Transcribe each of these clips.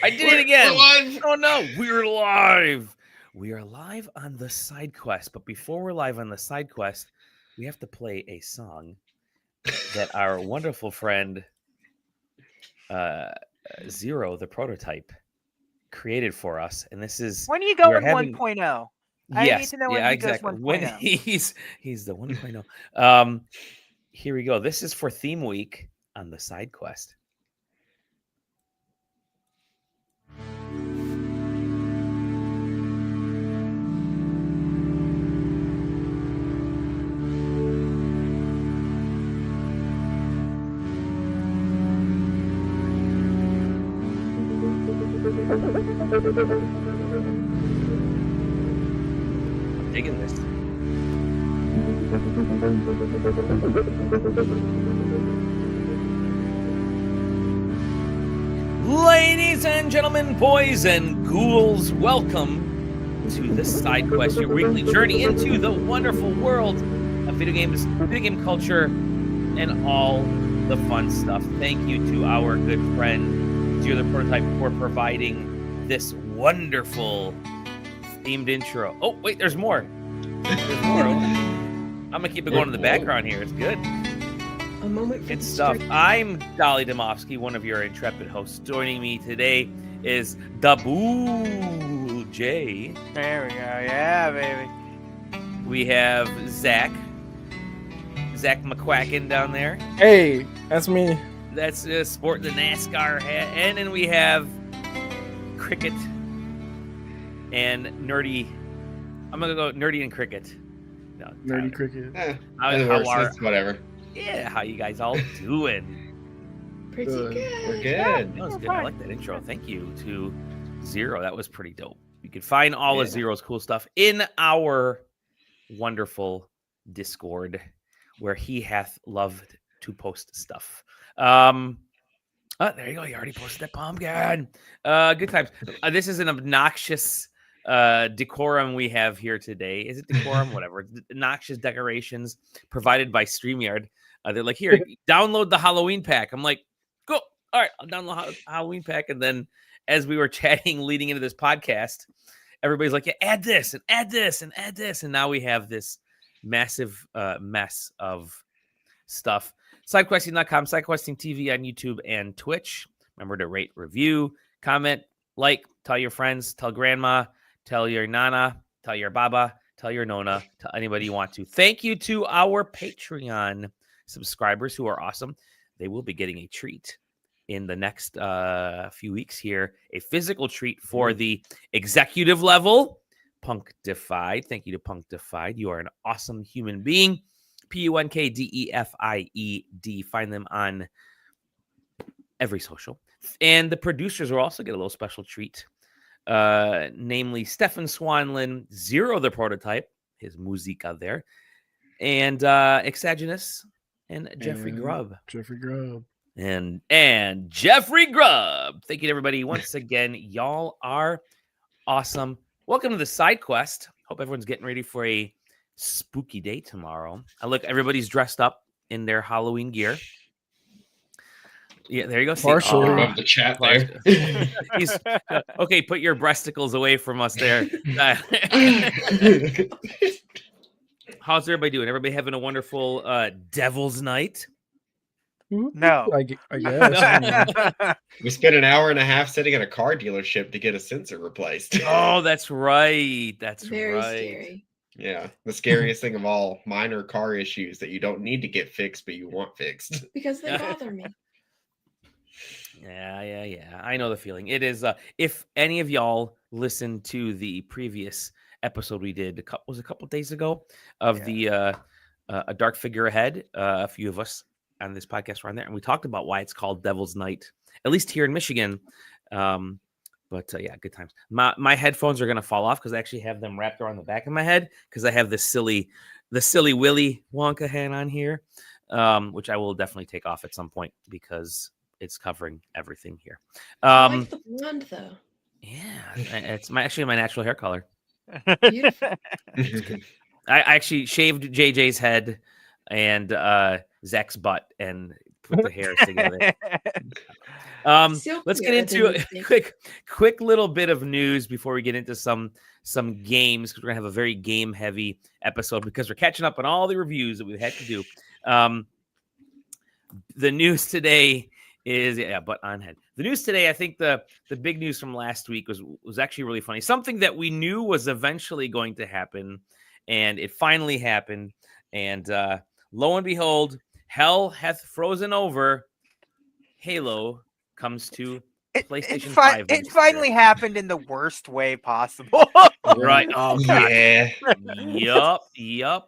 I did it again. We're live. Oh no, we're live. We are live on the SideQuest, but before we're live on the SideQuest, we have to play a song that our wonderful friend Zero, the prototype, created for us. And this is when are you going 1.0? I need to know when he exactly. goes 1.0. When he's the 1.0. Here we go. This is for theme week on the SideQuest. I'm digging this. Ladies and gentlemen, boys and ghouls, welcome to the SideQuest, your weekly journey into the wonderful world of video games, video game culture, and all the fun stuff. Thank you to our good friend, Zero the Prototype, for providing this wonderful themed intro. Oh, wait, there's more. There's more. I'm going to keep it going in the background here. It's good. A moment for Good the stuff. street. I'm Dolly Domofsky, one of your intrepid hosts. Joining me today is Dabu J. There we go. Yeah, baby. We have Zach McQuacken down there. Hey, that's me. That's sporting the NASCAR hat. And then we have Cricket and Nerdy. I'm going to go Nerdy and Cricket. No, Nerdy Cricket. Whatever. Yeah, how you guys all doing? Pretty Good. good. We're good. That was good. I like that intro. Thank you to Zero. That was pretty dope. You can find all of Zero's cool stuff in our wonderful Discord, where he hath loved to post stuff. There you go. You already posted that pumpkin. Good times. This is an obnoxious decorum we have here today. Is it decorum? Whatever. Obnoxious decorations provided by StreamYard. They're like, here, download the Halloween pack. I'm like, go. All right, I'll download Halloween pack. And then as we were chatting leading into this podcast, everybody's like, yeah, add this and add this and add this. And now we have this massive mess of stuff. SideQuesting.com, SideQuesting TV on YouTube and Twitch. Remember to rate, review, comment, like, tell your friends, tell grandma, tell your nana, tell your baba, tell your nona, tell anybody you want to. Thank you to our Patreon subscribers who are awesome. They will be getting a treat in the next few weeks here, a physical treat for the executive level. Punkdefied. Thank you to Punkdefied. You are an awesome human being. PUNKDEFIED. Find them on every social. And the producers will also get a little special treat, namely Stefan Swanlin, Zero the Prototype, his musica there, and Exagenous and Jeffrey Grubb. And Jeffrey Grubb. Thank you to everybody once again. Y'all are awesome. Welcome to the SideQuest. Hope everyone's getting ready for a spooky day tomorrow. Look, everybody's dressed up in their Halloween gear. Yeah, there you go. Partially. Above the chat there. He's okay. Put your breasticles away from us there. How's everybody doing? Everybody having a wonderful Devil's Night? No. I guess. We spent an hour and a half sitting at a car dealership to get a sensor replaced. Oh, that's right. That's Very right. scary. Yeah, the scariest thing of all, minor car issues that you don't need to get fixed, but you want fixed. Because they bother me. Yeah. I know the feeling. It is. If any of y'all listened to the previous episode we did, was a couple days ago of the A Dark Figure Ahead. A few of us on this podcast were on there, and we talked about why it's called Devil's Night, at least here in Michigan. But yeah, good times. My headphones are gonna fall off because I actually have them wrapped around the back of my head because I have the silly Willy Wonka hat on here, which I will definitely take off at some point because it's covering everything here. I like the blonde though. Yeah, it's actually my natural hair color. Beautiful. I actually shaved JJ's head and Zach's butt and put the hairs together. Still Let's get clearer into than a you think. quick little bit of news before we get into some games, because we're gonna have a very game heavy episode because we're catching up on all the reviews that we've had to do. The news today is but on head. The news today, I think the big news from last week was actually really funny. Something that we knew was eventually going to happen, and it finally happened. And lo and behold, hell hath frozen over. Halo comes to PlayStation 5. It finally happened in the worst way possible. Right. Oh, God. Yeah. Yup.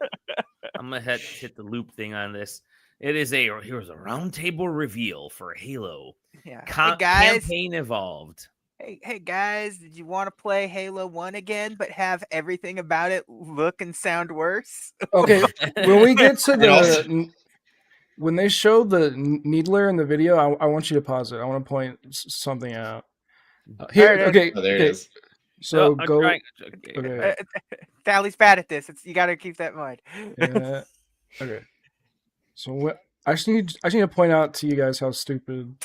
I'm going to hit the loop thing on this. Here's a roundtable reveal for Halo. Yeah. Hey guys, campaign evolved. Hey guys, did you want to play Halo 1 again, but have everything about it look and sound worse? Okay, when we get to when they show the needler in the video, I want you to pause it. I want to point something out. Here, okay. Oh, there it is. So I'm go. trying. Okay. Tally's bad at this. You got to keep that in mind. Yeah. Okay. So what? I just need to point out to you guys how stupid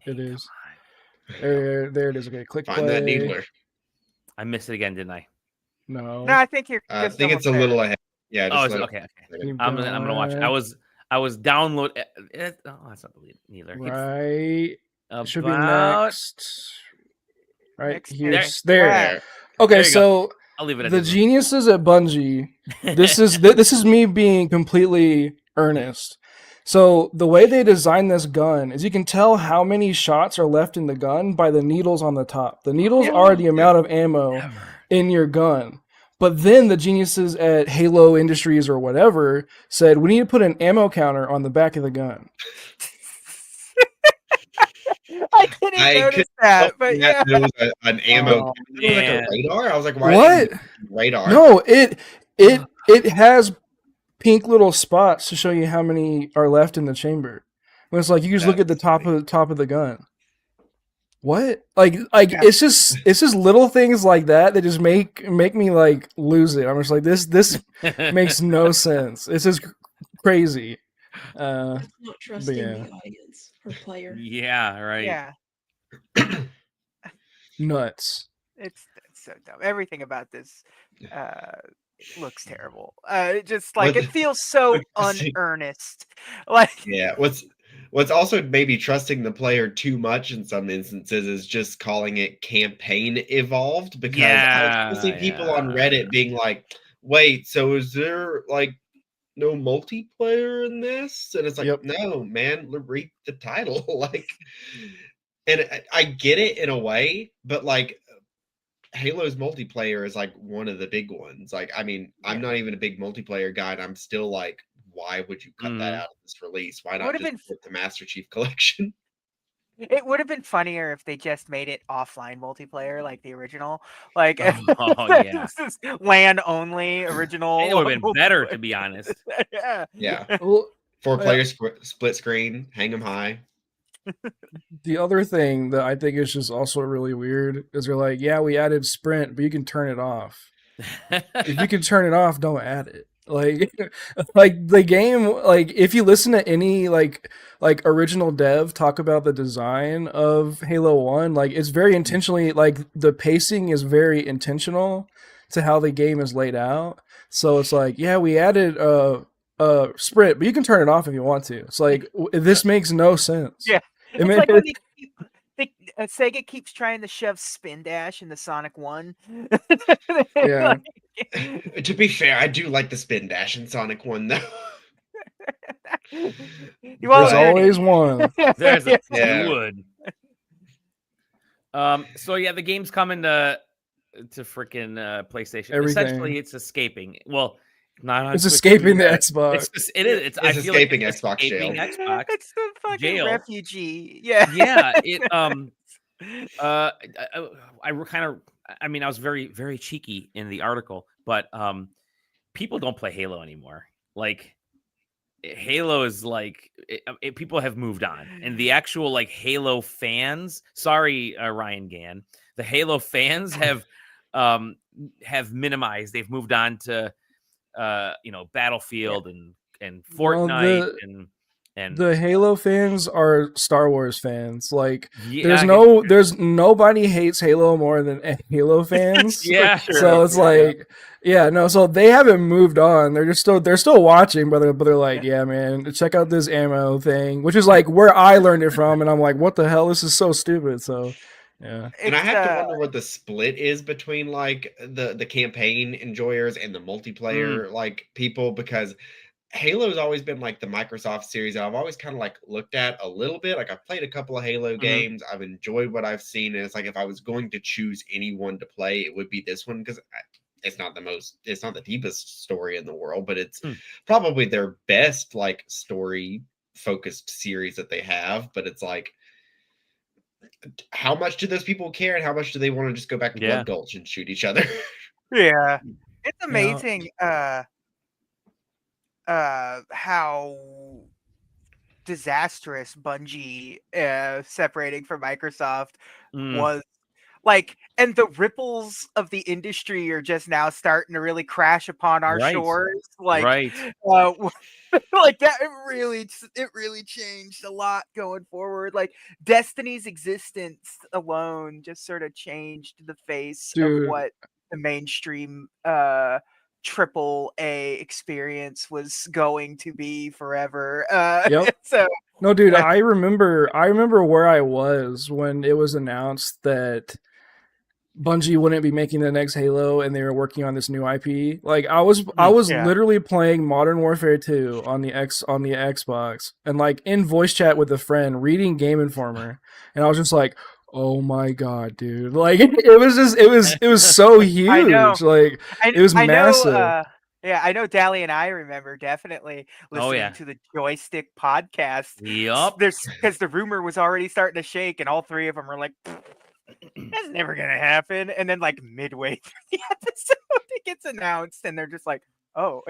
it is. There it is. Okay, click Find play. that needler. I missed it again, didn't I? No. No, I think you're. I think it's a little ahead. Yeah. Oh, Just okay. I'm gonna watch it. I was download. Oh, that's not the neither. Right. It Should be next. Right Next here. there. There. Okay, There you so I'll leave it at the this. geniuses at Bungie. This is me being completely earnest. So the way they designed this gun is you can tell how many shots are left in the gun by the needles on the top. The needles are the amount of ammo in your gun. But then the geniuses at Halo Industries or whatever said, we need to put an ammo counter on the back of the gun. I didn't notice that, but yeah. There was an ammo. It was like man. a radar. I was like, why? What? Radar? No, it has pink little spots to show you how many are left in the chamber. When it's like you just look at the top of the gun. What? Like Yeah. it's just little things like that that just make me like lose it. I'm just like this makes no sense. It's just crazy. It's not trusting yeah. the audience or player. Yeah, right. Yeah, Nuts. it's so dumb. Everything about this looks terrible. Just like it feels so unearnest. Like Yeah. What's also maybe trusting the player too much in some instances is just calling it campaign evolved, because I see people on Reddit being like, wait, so is there like no multiplayer in this? And it's like, no, man, read the title. Like, and I get it in a way, but like Halo's multiplayer is like one of the big ones. Like, I mean, I'm not even a big multiplayer guy, and I'm still like, why would you cut that out of this release? Why not just put the Master Chief Collection? it would have been funnier if they just made it offline multiplayer like the original. Like this is LAN only original. It would have been better, to be honest. Yeah. Well, 4 players split screen, hang them high. the other thing that I think is just also really weird is they're like, yeah, we added sprint, but you can turn it off. If you can turn it off, don't add it. Like the game, like if you listen to any like original dev talk about the design of Halo 1, like it's very intentionally, like the pacing is very intentional to how the game is laid out. So it's like, yeah, we added sprint, but you can turn it off if you want to. It's like, this makes no sense. Yeah. It's like when Sega keeps trying to shove spin dash into Sonic 1. Yeah. To be fair, I do like the spin dash in Sonic 1 though. There's always one. There's a Yeah. wood. So yeah, the game's coming to freaking PlayStation. Everything. Essentially, it's escaping. Well, not on It's Switch escaping the either. It is. It's I feel like escaping it's Xbox escaping jail. Xbox. It's the fucking jail. refugee. Yeah. Yeah. It I mean, I was very, very cheeky in the article, but people don't play Halo anymore. Like, Halo is like people have moved on, and the actual like Halo fans. Sorry, Ryan Gann. The Halo fans have minimized. They've moved on to Battlefield and Fortnite and And the Halo fans are Star Wars fans. Like, yeah, there's nobody hates Halo more than Halo fans. yeah. So it's like, so they haven't moved on. They're still watching, but they're like, yeah, man, check out this ammo thing, which is like where I learned it from, and I'm like, what the hell? This is so stupid. So, yeah. And I have to wonder what the split is between like the campaign enjoyers and the multiplayer like people, because Halo's always been like the Microsoft series that I've always kind of like looked at a little bit. Like I've played a couple of Halo games. I've enjoyed what I've seen. And it's like if I was going to choose anyone to play, it would be this one, because it's not the deepest story in the world, but it's probably their best like story focused series that they have. But it's like, how much do those people care, and how much do they want to just go back to Blood Gulch and shoot each other? Yeah, it's amazing. How disastrous Bungie separating from Microsoft was. Like, and the ripples of the industry are just now starting to really crash upon our shores. Like, like that, it really changed a lot going forward. Like, Destiny's existence alone just sort of changed the face of what the mainstream triple A experience was going to be forever. So no, dude, I remember where I was when it was announced that Bungie wouldn't be making the next Halo, and they were working on this new IP. Like I was literally playing Modern Warfare 2 on the Xbox, and like in voice chat with a friend, reading Game Informer, and I was just like, oh my god, dude! Like it was so huge. Like it was massive. I know Dally and I remember definitely listening to the Joystick podcast. Yep. Because the rumor was already starting to shake, and all three of them were like, that's never gonna happen. And then like midway through the episode, it gets announced, and they're just like, oh,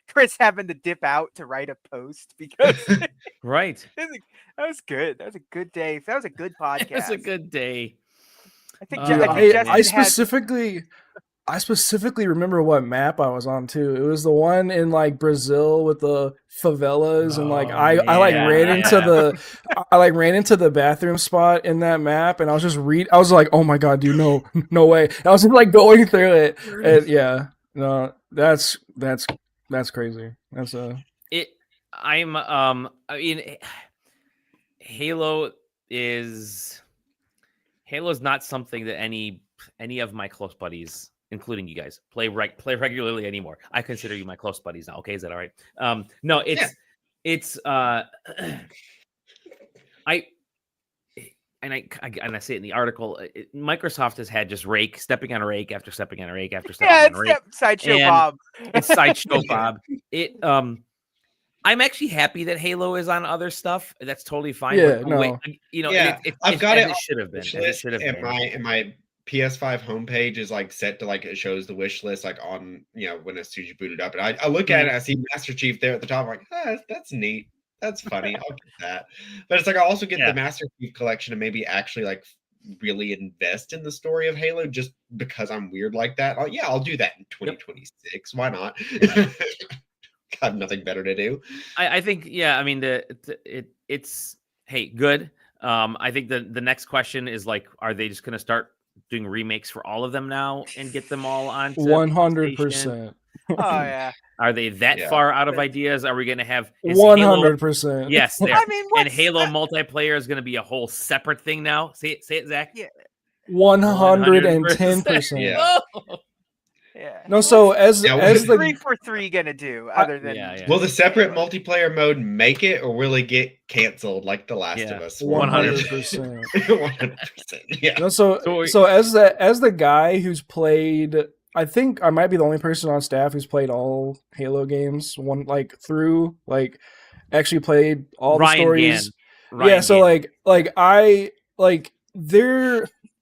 Chris having to dip out to write a post because that was good. That was a good day. That was a good podcast. That's a good day. I think I specifically remember what map I was on too. It was the one in like Brazil with the favelas, and like I ran into the bathroom spot in that map, and I was just I was like, oh my god, dude, no way. I was just like going through it, and that's crazy. That's I mean, Halo is not something that any of my close buddies, including you guys, play regularly anymore. I consider you my close buddies now. Okay, is that all right? No, it's I say it in the article. Microsoft has had just stepping on a rake after stepping on a rake after stepping on a rake. Sideshow Bob. It's Sideshow Bob. I'm actually happy that Halo is on other stuff. That's totally fine. Yeah, I've got it. It should have been. It should have been. My PS5 homepage is like set to like it shows the wish list like on when as soon as you boot it up, and I look at it, I see Master Chief there at the top. I'm like, that's neat. That's funny. I'll get that. But it's like I also get the Master Chief collection and maybe actually like really invest in the story of Halo just because I'm weird like that. I'll do that in 2026. Why not? Got nothing better to do. I think I mean it's good. I think the next question is like, are they just going to start doing remakes for all of them now and get them all on 100%? Oh yeah. Are they that far out of ideas? Are we going to have 100%? Yes, they are. I mean, and Halo multiplayer is going to say it, Zach. Yeah. 110%. Yeah. Yeah. No, so as what's the 343 gonna do other than will the separate multiplayer mode make it, or will it get canceled like The Last of Us? 100%. 100%. Yeah. No, so as the guy who's played, I think I might be the only person on staff who's played all Halo games actually played all the stories.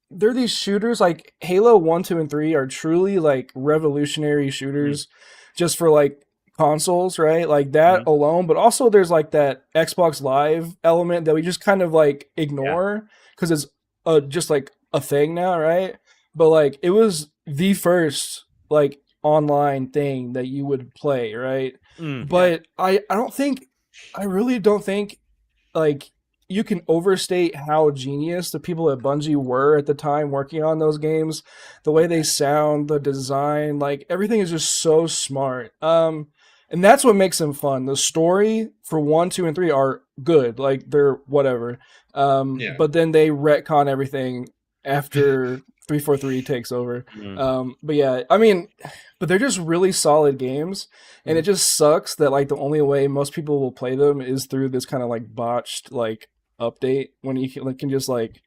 They're these shooters, like Halo 1, 2, and 3 are truly like revolutionary shooters just for like consoles, right? Like that alone, but also there's like that Xbox Live element that we just kind of like ignore because it's just like a thing now, right? But like it was the first like online thing that you would play, right? But I don't think I really don't think like you can overstate how genius the people at Bungie were at the time working on those games. The way they sound, the design, like everything is just so smart. And that's what makes them fun. The story for 1, 2, and 3 are good. Like they're whatever. But then they retcon everything after 343 takes over. But yeah, I mean, but they're just really solid games, and it just sucks that like the only way most people will play them is through this kind of like botched like update when you can just like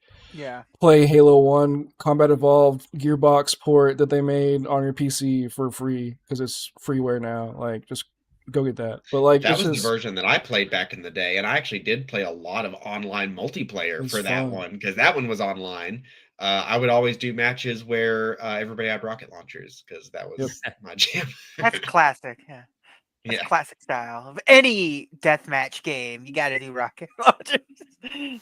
play Halo 1 Combat Evolved Gearbox port that they made on your PC for free because it's freeware now. Like just go get that. But like that was the version that I played back in the day, and I actually did play a lot of online multiplayer for that one because that one was online. I would always do matches where everybody had rocket launchers because that was my jam. That's classic. Yeah. That's classic style of any deathmatch game. You got to do rocket launchers.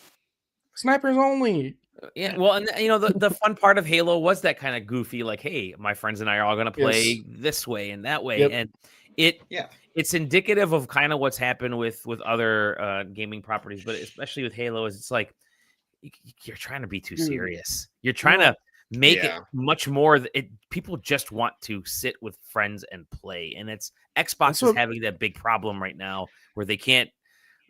Snipers only. Yeah, well, and you know the fun part of Halo was that kind of goofy, like, hey, my friends and I are all going to play this way and that way, and it's indicative of kind of what's happened with other gaming properties, but especially with Halo, is it's like you're trying to be too serious. You're trying to make it much more. People just want to sit with friends and play, and it's Xbox is having that big problem right now where they can't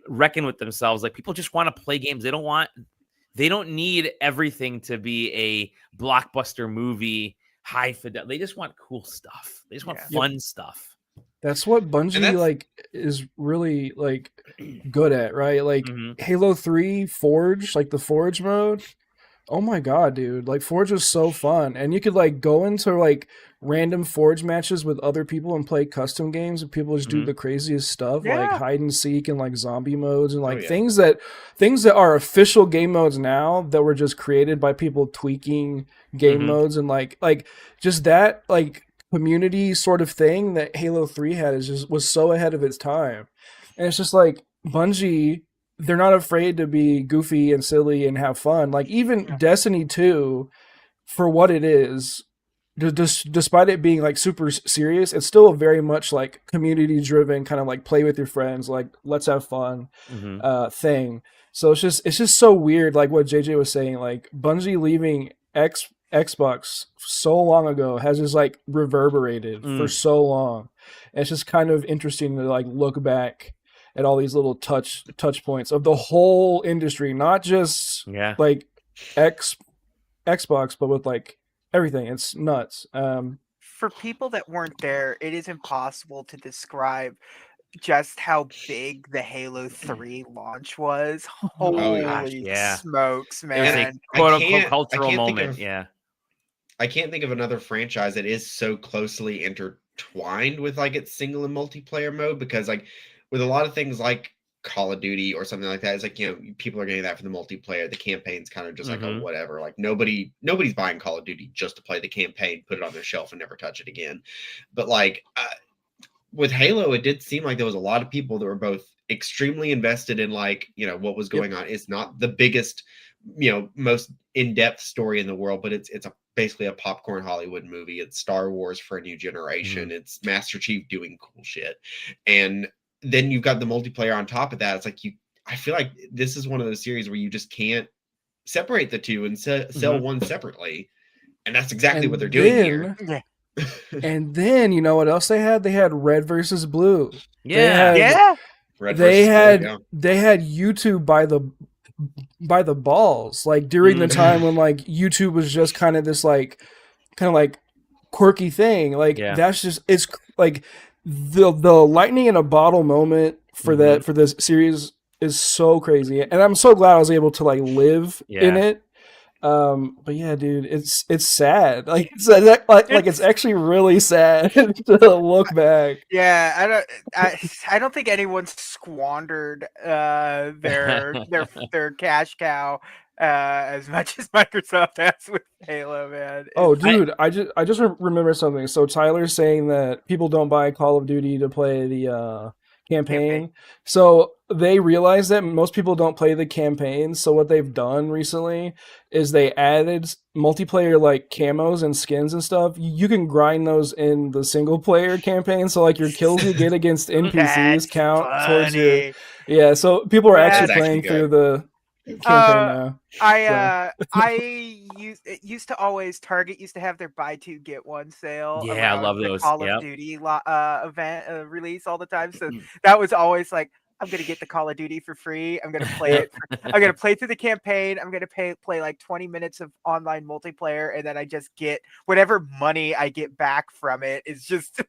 reckon with themselves. Like people just want to play games. They don't need everything to be a blockbuster movie, high fidelity. They just want cool stuff. They just want fun stuff. That's what Bungie like is really like good at, right? Like Halo 3 Forge, like the Forge mode. Oh my god, dude. Like Forge was so fun. And you could like go into like random Forge matches with other people and play custom games, and people just do the craziest stuff, like hide and seek and like zombie modes and like things that are official game modes now that were just created by people tweaking game modes, and like just that like community sort of thing that Halo 3 had was so ahead of its time. And it's just like Bungie, they're not afraid to be goofy and silly and have fun. Like even Destiny 2, for what it is, despite it being like super serious, it's still a very much like community driven kind of like play with your friends, like let's have fun thing. So it's just so weird, like what JJ was saying, like Bungie leaving Xbox so long ago has just like reverberated for so long. And it's just kind of interesting to like look back at all these little touch points of the whole industry, not just like Xbox, but with like everything. It's nuts. For people that weren't there, it is impossible to describe just how big the Halo 3 launch was. Holy smokes, man. It's a quote-unquote cultural moment, I can't think of another franchise that is so closely intertwined with like its single and multiplayer mode, because like with a lot of things like Call of Duty or something like that, it's like, you know, people are getting that for the multiplayer. The campaign's kind of just like a whatever. Like nobody's buying Call of Duty just to play the campaign, put it on their shelf and never touch it again. But like with Halo, it did seem like there was a lot of people that were both extremely invested in like, you know, what was going on. It's not the biggest, you know, most in-depth story in the world, but it's basically a popcorn Hollywood movie. It's Star Wars for a new generation. It's Master Chief doing cool shit. And then you've got the multiplayer on top of that. It's like I feel like this is one of those series where you just can't separate the two and sell one separately. And that's exactly what they're doing here. And then you know what else they had? They had Red versus Blue. They had YouTube by the balls, like during the time when like YouTube was just kind of like quirky thing. Like that's just, it's like the lightning in a bottle moment for that, for this series is so crazy. And I'm so glad I was able to like live in it. But yeah, dude, it's sad. Like it's actually really sad to look back. Yeah, I don't think anyone squandered their cash cow as much as Microsoft has with Halo, man. Oh, dude, I just remember something. So Tyler's saying that people don't buy Call of Duty to play the campaign. So they realized that most people don't play the campaign. So what they've done recently is they added multiplayer like camos and skins and stuff. You can grind those in the single player campaign. So like your kills you get against NPCs count towards your. Yeah. So people are actually playing through the campaign now. Used to always Target used to have their buy two get one sale. Yeah, I love those. Call of Duty event release all the time. So that was always like, I'm gonna get the Call of Duty for free. I'm gonna play it. I'm gonna play through the campaign. I'm gonna play like 20 minutes of online multiplayer, and then I just get whatever money I get back from it. Is just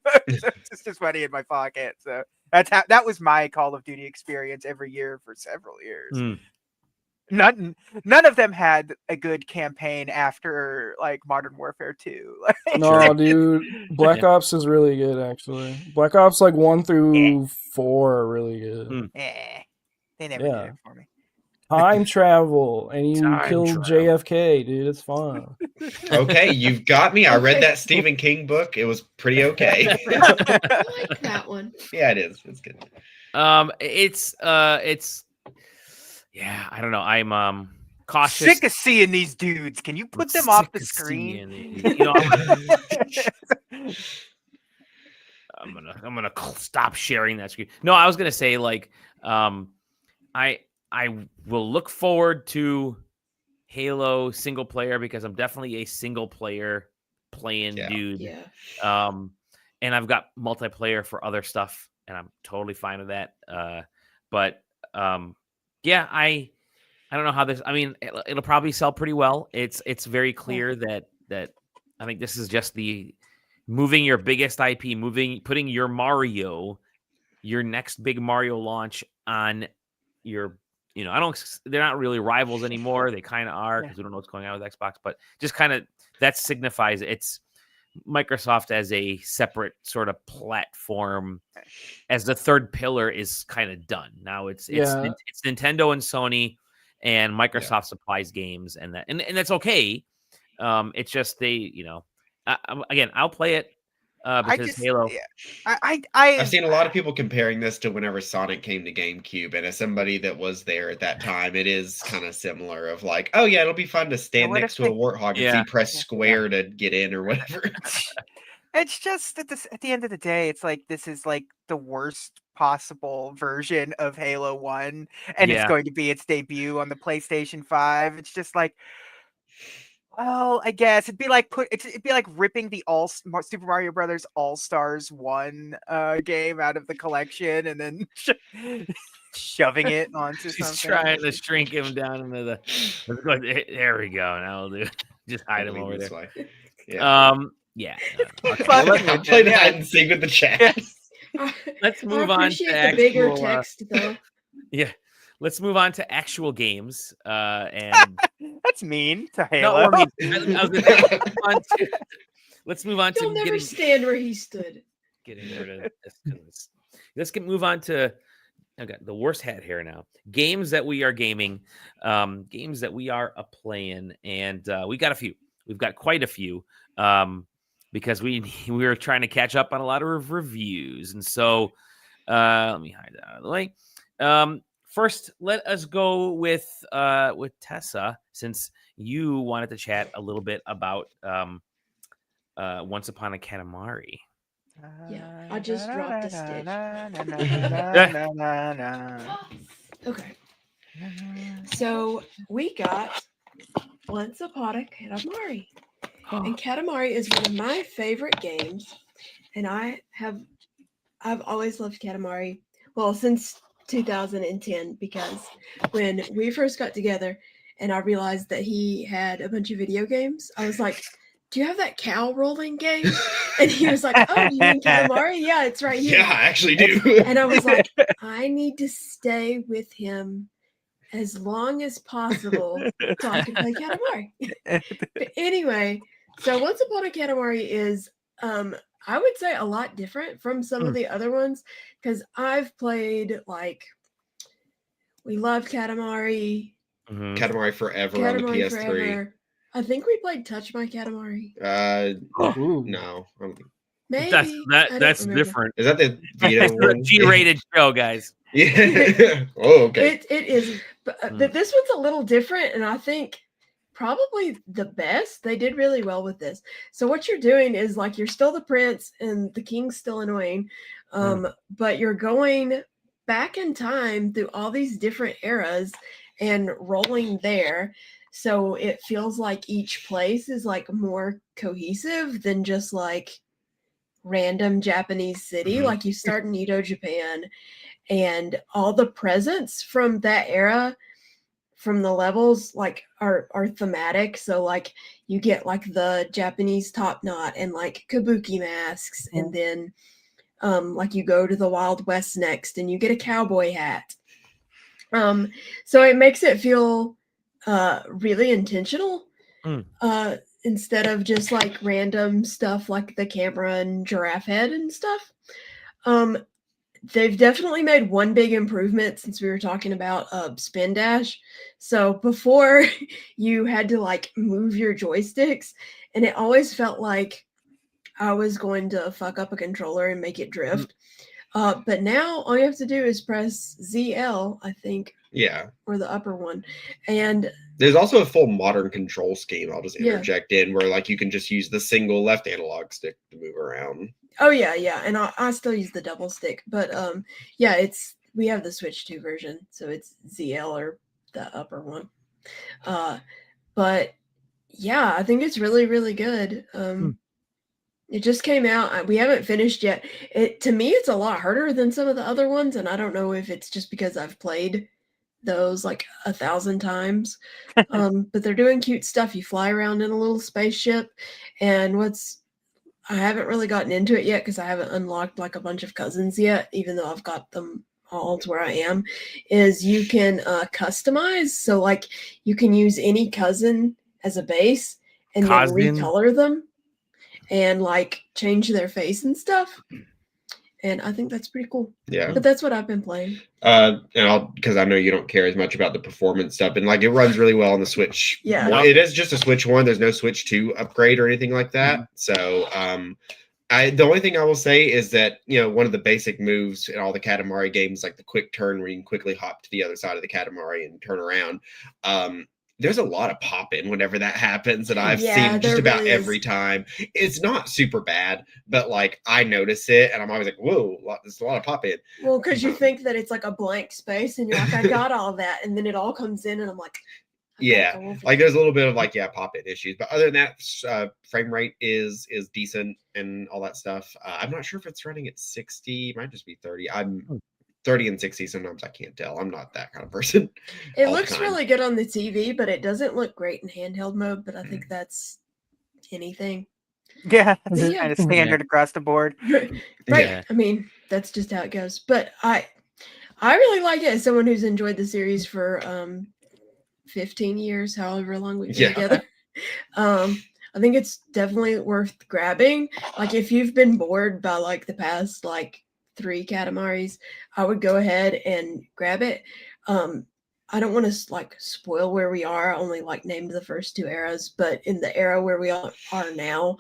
just money in my pocket. So that was my Call of Duty experience every year for several years. None of them had a good campaign after like Modern Warfare 2. No, dude, Black Ops is really good actually. Black Ops like 1 through 4 are really good. They never did it for me. Time travel and you kill JFK, dude. It's fun. Okay, you've got me. I read that Stephen King book. It was pretty okay. I like that one. Yeah, it is. It's good. It's yeah, I don't know. I'm cautious. Sick of seeing these dudes. Can you put them off the screen? You know, I'm gonna stop sharing that screen. No, I was gonna say like, I will look forward to Halo single player because I'm definitely a single player playing dude. Yeah. And I've got multiplayer for other stuff, and I'm totally fine with that. Yeah, I don't know how this. I mean, it'll probably sell pretty well. It's very clear that I think this is just the moving your biggest IP, putting your Mario, your next big Mario launch on your. You know, they're not really rivals anymore. They kind of are because we don't know what's going on with Xbox, but just kind of that signifies it's Microsoft as a separate sort of platform, as the third pillar is kind of done. Now it's Nintendo and Sony, and Microsoft supplies games, and that's okay. It's just again, I'll play it because Halo. I've seen a lot of people comparing this to whenever Sonic came to GameCube, and as somebody that was there at that time, it is kind of similar. Of like, oh yeah, it'll be fun to stand next to a warthog and see press square to get in or whatever. It's just at the end of the day, it's like this is like the worst possible version of Halo 1, and it's going to be its debut on the PlayStation 5. It's just like, well, I guess it'd be like ripping the Super Mario Brothers All-Stars 1 game out of the collection and then shoving it onto something. He's trying to shrink him down into the. There we go. Now we'll do. Just hide him over there. Way. Yeah. Okay. I'll play the hide and seek with the chat. Let's move on to the bigger text, though. Yeah. Let's move on to actual games. And that's mean to Halo. No, I was gonna let's move on to. You'll never stand where he stood. Getting rid of this. Let's move on to. Okay, the worst hat here now. Games that we are gaming, games that we are playing, and we got a few. We've got quite a few because we were trying to catch up on a lot of reviews, and so let me hide that out of the way. First, let us go with Tessa, since you wanted to chat a little bit about Once Upon a Katamari. Yeah, I just dropped a stitch. Okay. So we got Once Upon a Katamari. And Katamari is one of my favorite games. And I've always loved Katamari. Well, since 2010, because when we first got together and I realized that he had a bunch of video games, I was like, do you have that cow rolling game? And he was like, oh, you mean Katamari? Yeah, it's right here. Yeah, I actually do. And I was like, I need to stay with him as long as possible so I can play Katamari. But anyway, so Once Upon a Katamari is, I would say, a lot different from some of the other ones, because I've played, like, we love Katamari. Katamari Forever on the PS3. Forever. I think we played Touch My Katamari. No. Maybe That's different. Is that the Vito one? G-rated show, guys. Yeah. Oh, okay. It is, but this one's a little different, and I think probably the best. They did really well with this. So what you're doing is like you're still the prince, and the king's still annoying, but you're going back in time through all these different eras and rolling there. So it feels like each place is like more cohesive than just like random Japanese city. Like you start in Edo, Japan, and all the presents from that era from the levels like are thematic. So like you get like the Japanese top knot and like kabuki masks, and then like you go to the Wild West next and you get a cowboy hat. So it makes it feel really intentional, instead of just like random stuff like the camera and giraffe head and stuff. They've definitely made one big improvement since we were talking about spin dash. So before you had to like move your joysticks, and it always felt like I was going to fuck up a controller and make it drift. But now all you have to do is press ZL, I think. Yeah. Or the upper one. And there's also a full modern control scheme. I'll just interject in where like you can just use the single left analog stick to move around. Oh yeah. And I still use the double stick, but yeah, we have the Switch 2 version, so it's ZL or the upper one. But yeah, I think it's really, really good. It just came out. We haven't finished yet. To me, it's a lot harder than some of the other ones, and I don't know if it's just because I've played those like 1,000 times. But they're doing cute stuff. You fly around in a little spaceship, and I haven't really gotten into it yet because I haven't unlocked like a bunch of cousins yet, even though I've got them all to where I am, is you can customize. So like you can use any cousin as a base and then recolor them and like change their face and stuff. And I think that's pretty cool. Yeah. But that's what I've been playing. And because I know you don't care as much about the performance stuff, and like it runs really well on the Switch. Yeah. It is just a Switch 1. There's no Switch 2 upgrade or anything like that. So the only thing I will say is that, one of the basic moves in all the Katamari games, like the quick turn where you can quickly hop to the other side of the Katamari and turn around. There's a lot of pop in whenever that happens, and I've seen just about every time. It's not super bad, but like I notice it, and I'm always like, "Whoa, there's a lot of pop in." Well, because you think that it's like a blank space, and you're like, "I got all that," and then it all comes in, and I'm like, "Yeah." Like there's a little bit of like pop in issues, but other than that, frame rate is decent and all that stuff. I'm not sure if it's running at 60. It might just be 30. I'm 30 and 60 sometimes. I can't tell. I'm not that kind of person. It looks really good on the TV, but it doesn't look great in handheld mode. But I think that's anything. Yeah, it's kind of standard across the board. Right. Yeah. I mean, that's just how it goes. But I really like it as someone who's enjoyed the series for 15 years, however long we've been together. I think it's definitely worth grabbing. Like if you've been bored by like the past like 3 Katamaris, I would go ahead and grab it. I don't want to like spoil where we are. I only like named the first 2 eras, but in the era where we are now,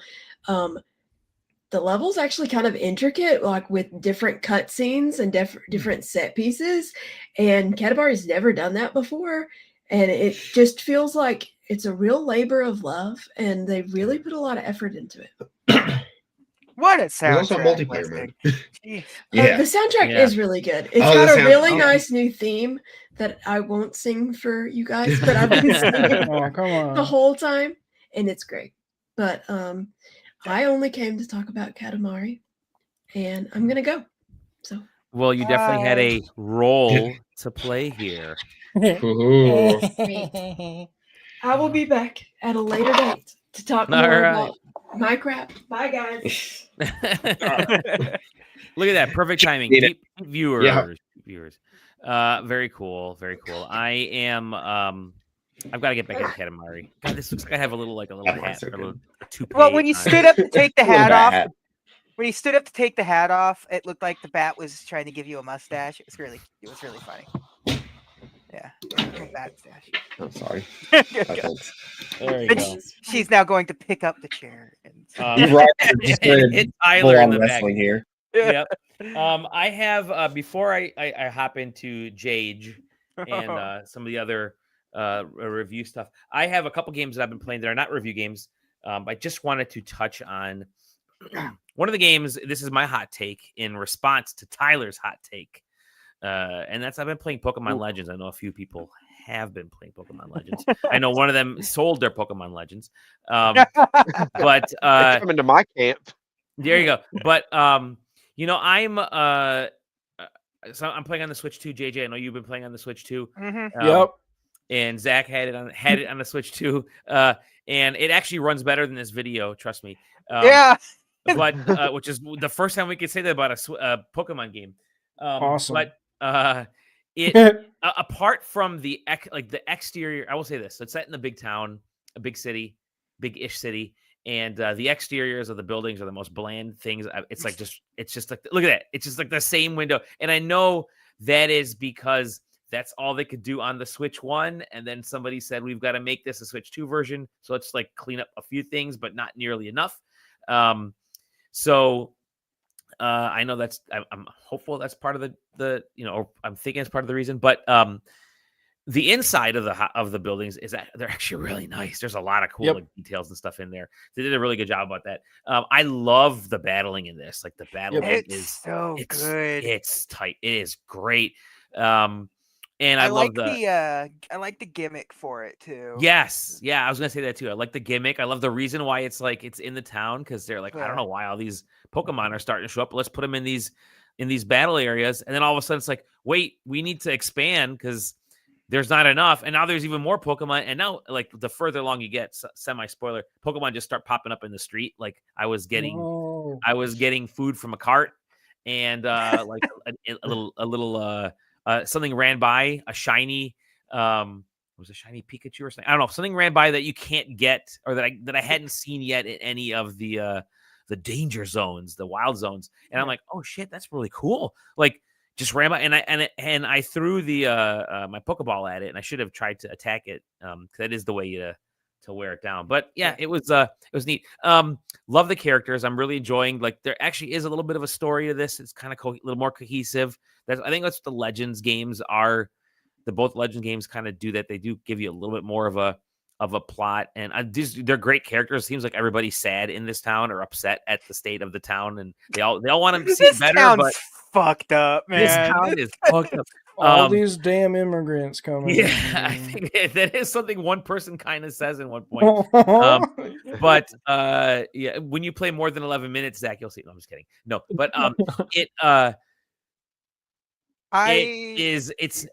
the level's actually kind of intricate, like with different cutscenes and different set pieces. And Katamari's never done that before, and it just feels like it's a real labor of love, and they really put a lot of effort into it. What a soundtrack! There's also a multiplayer mode. The soundtrack is really good. It's got a really nice new theme that I won't sing for you guys, but I've been singing the whole time, and it's great. But I only came to talk about Katamari, and I'm gonna go. So. Well, you definitely had a role to play here. I will be back at a later date to talk more about my crap. Bye, guys. Look at that. Perfect timing. Keep viewers. Yeah. Viewers. Very cool. Very cool. I am I've got to get back into Katamari. God, this looks like I have a little hat. Or a little toupee. Well, when you stood up to take the hat off, it looked like the bat was trying to give you a mustache. It was really funny. Yeah. Bat stash. I'm sorry. There you go. She's now going to pick up the chair and It's Tyler in the back here. Yep. I have before I hop into Jage and some of the other review stuff. I have a couple games that I've been playing that are not review games. I just wanted to touch on one of the games. This is my hot take in response to Tyler's hot take, and that's I've been playing Pokemon Legends. I know a few people have been playing Pokemon Legends. I know one of them sold their Pokemon Legends, but come into my camp. There you go. But you know, so I'm playing on the Switch too, JJ. I know you've been playing on the Switch too. Yep. And Zach had it on the Switch too. And it actually runs better than this video, trust me. But which is the first time we could say that about a Pokemon game. Awesome. But it apart from the exterior, I will say this: it's set in the big town, a big city, big-ish city. And the exteriors of the buildings are the most bland things. It's just like, look at that. It's just like the same window. And I know that is because that's all they could do on the Switch 1. And then somebody said, we've got to make this a Switch 2 version. So let's like clean up a few things, but not nearly enough. So I know I'm hopeful that's part of the or I'm thinking it's part of the reason. But the inside of the buildings is that they're actually really nice. There's a lot of cool details and stuff in there. They did a really good job about that. I love the battling in this. Like the battling is so good. It's tight. It is great. And I love I like the gimmick for it too. Yes, yeah, I was gonna say that too. I like the gimmick. I love the reason why it's in the town because they're like, I don't know why all these Pokemon are starting to show up. Let's put them in these battle areas, and then all of a sudden it's like, wait, we need to expand because there's not enough, and now there's even more Pokemon. And now, like the further along you get, semi-spoiler, Pokemon just start popping up in the street. Like I was getting food from a cart, and like a little something ran by, a shiny, was a shiny Pikachu or something. I don't know. Something ran by that you can't get, or that I hadn't seen yet in any of the danger zones, the wild zones. And I'm like, oh shit, that's really cool. Like. Just ran by, and I threw the my Pokeball at it, and I should have tried to attack it. That is the way to wear it down. But yeah, it was neat. Love the characters. I'm really enjoying. Like there actually is a little bit of a story to this. It's kind of a little more cohesive. I think that's what the Legends games are. Both Legends games kind of do that. They do give you a little bit more of a plot, and they're great characters. It seems like everybody's sad in this town or upset at the state of the town, and they all want them to see it better. But fucked up, man. This town is fucked up. All these damn immigrants coming. Yeah, I think that is something one person kind of says at one point. But yeah, when you play more than 11 minutes, Zach, you'll see. No, I'm just kidding. No, but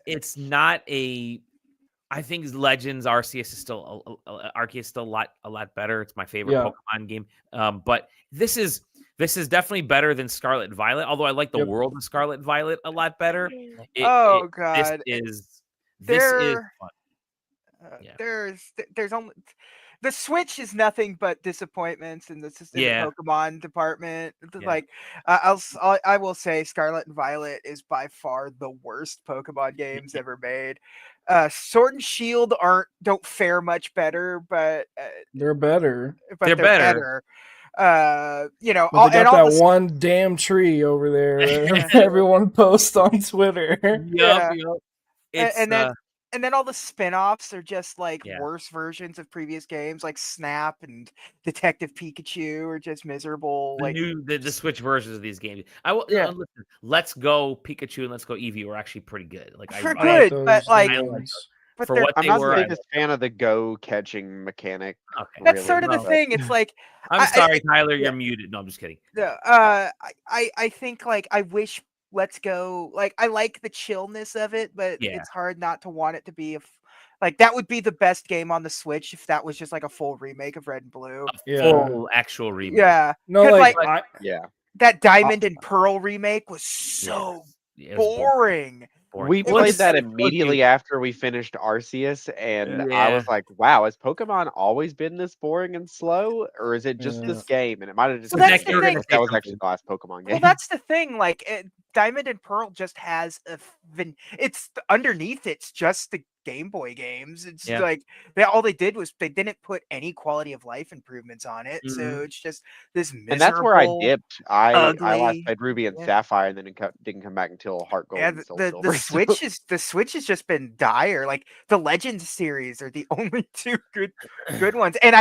it's not a. I think Legends Arceus is still a lot better. It's my favorite Pokemon game. But this is definitely better than Scarlet and Violet. Although I like the world of Scarlet and Violet a lot better. God, this is fun. There's only the Switch is nothing but disappointments in the Pokemon department. Like I will say Scarlet and Violet is by far the worst Pokemon games ever made. Sword and Shield don't fare much better, but they're better. But they're better. You know, but they got that one damn tree over there that everyone posts on Twitter. Yep. And then all the spin-offs are just like worse versions of previous games, like Snap and Detective Pikachu are just miserable. The Switch versions of these games. Listen, Let's Go Pikachu and Let's Go Eevee were actually pretty good. Like but like for what I'm they not were. the biggest fan of the go catching mechanic. Okay. That's really, sort of the thing. It's like I'm sorry, Tyler, you're muted. No, I'm just kidding. I think like I wish Let's Go, like I like the chillness of it, but it's hard not to want it to be like that would be the best game on the Switch if that was just like a full remake of Red and Blue. Full actual remake. Yeah. No, that Diamond and Pearl remake was so boring. We played that immediately after we finished Arceus, and I was like, wow, has Pokemon always been this boring and slow? Or is it just this game? And it might have just been that was actually the last Pokemon game. Well, that's the thing. Like, Diamond and Pearl just has it's underneath. It's just the Game Boy games. It's like all they did was they didn't put any quality of life improvements on it. So it's just this miserable. And that's where I dipped. I last ugly- played Ruby and Sapphire, and then it didn't come back until Heart Gold. Yeah, and Soul the Silver. the Switch has just been dire. Like the Legends series are the only two good ones, and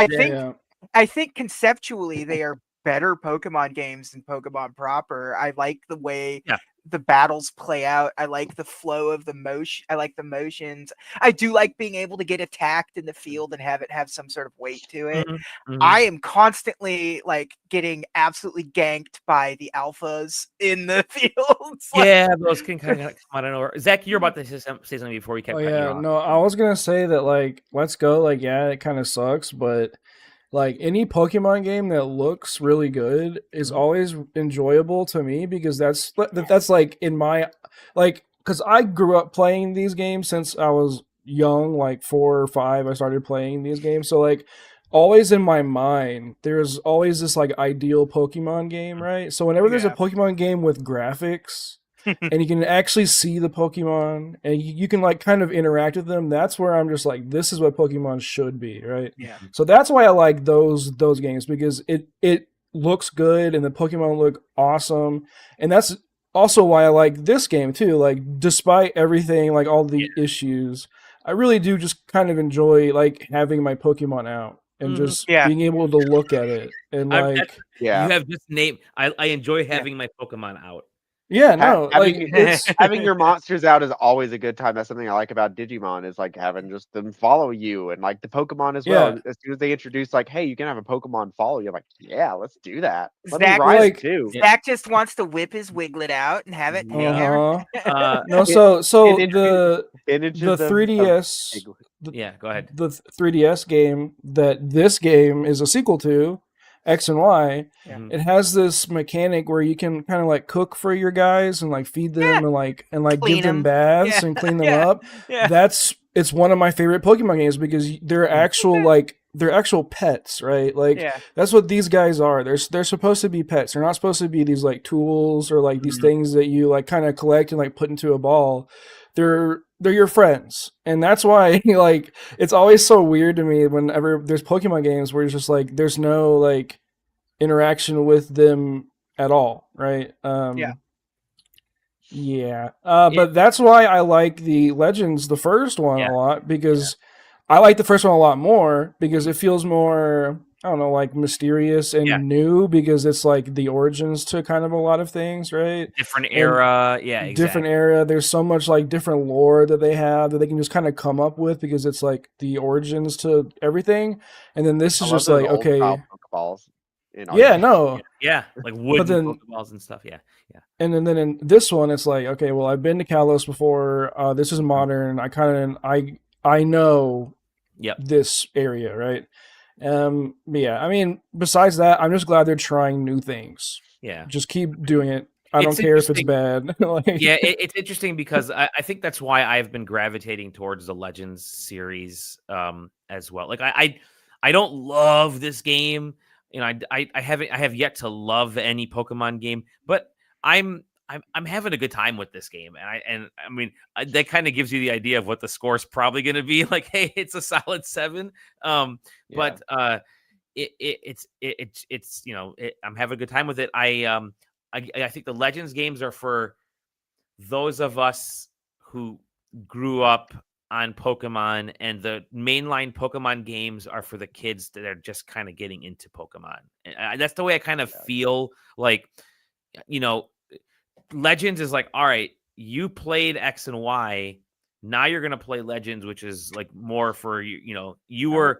I think conceptually they are better Pokemon games than Pokemon proper. I like the way the battles play out. I like the flow of the motion. I like the motions. I do like being able to get attacked in the field and have it have some sort of weight to it. I am constantly like getting absolutely ganked by the alphas in the fields. Those can kind of come out of nowhere. Zach, you're about to say something before we kept cutting you off. No, I was gonna say that like Let's Go, like it kind of sucks, but like any Pokemon game that looks really good is always enjoyable to me because that's like in my because I grew up playing these games since I was young, like 4 or 5. I started playing these games, so like always in my mind, there's always this like ideal Pokemon game, right? So whenever there's a Pokemon game with graphics. And you can actually see the Pokemon and you can like kind of interact with them. That's where I'm just like, this is what Pokemon should be, right? Yeah. So that's why I like those games because it looks good and the Pokemon look awesome. And that's also why I like this game too. Like despite everything, like all the issues, I really do just kind of enjoy like having my Pokemon out and just being able to look at it and like you have just named. I enjoy having my Pokemon out. Yeah, no, having your monsters out is always a good time. That's something I like about Digimon is like having just them follow you and like the Pokemon as well. As soon as they introduce like, hey, you can have a Pokemon follow you, I'm like, yeah, let's do that. Zach just wants to whip his Wiglet out and have it. No, the 3DS. Go ahead. The 3DS game that this game is a sequel to. X and Y, it has this mechanic where you can kind of like cook for your guys and like feed them and like give them baths and clean them up. It's one of my favorite Pokemon games because they're actual they're actual pets, right? Like that's what these guys are. They're supposed to be pets. They're not supposed to be these like tools or like these things that you like kind of collect and like put into a ball. They're your friends, and that's why like it's always so weird to me whenever there's Pokemon games where it's just like there's no like interaction with them at all, right? But that's why I like the Legends, the first one, a lot because I like the first one a lot more because it feels more, I don't know, like mysterious and new because it's like the origins to kind of a lot of things, right? Different era, different era. There's so much like different lore that they have that they can just kind of come up with because it's like the origins to everything. And then this is just like Pokeballs. Like wooden Pokeballs and stuff. And then in this one, it's like, okay, well, I've been to Kalos before. This is modern. I know this area, right? I mean, besides that, I'm just glad they're trying new things. Just keep doing it. I don't care if it's bad. It's interesting because I think that's why I've been gravitating towards the Legends series as well. Like I don't love this game. You know, I have yet to love any Pokemon game, but I'm having a good time with this game, and I mean that kind of gives you the idea of what the score's probably going to be. Like, hey, it's a solid 7. But it's you know I'm having a good time with it. I think the Legends games are for those of us who grew up on Pokemon, and the mainline Pokemon games are for the kids that are just kind of getting into Pokemon. And that's the way I kind of feel. Like, you know, Legends is like, all right, you played X and Y, now you're gonna play Legends, which is like more for you. You know, you were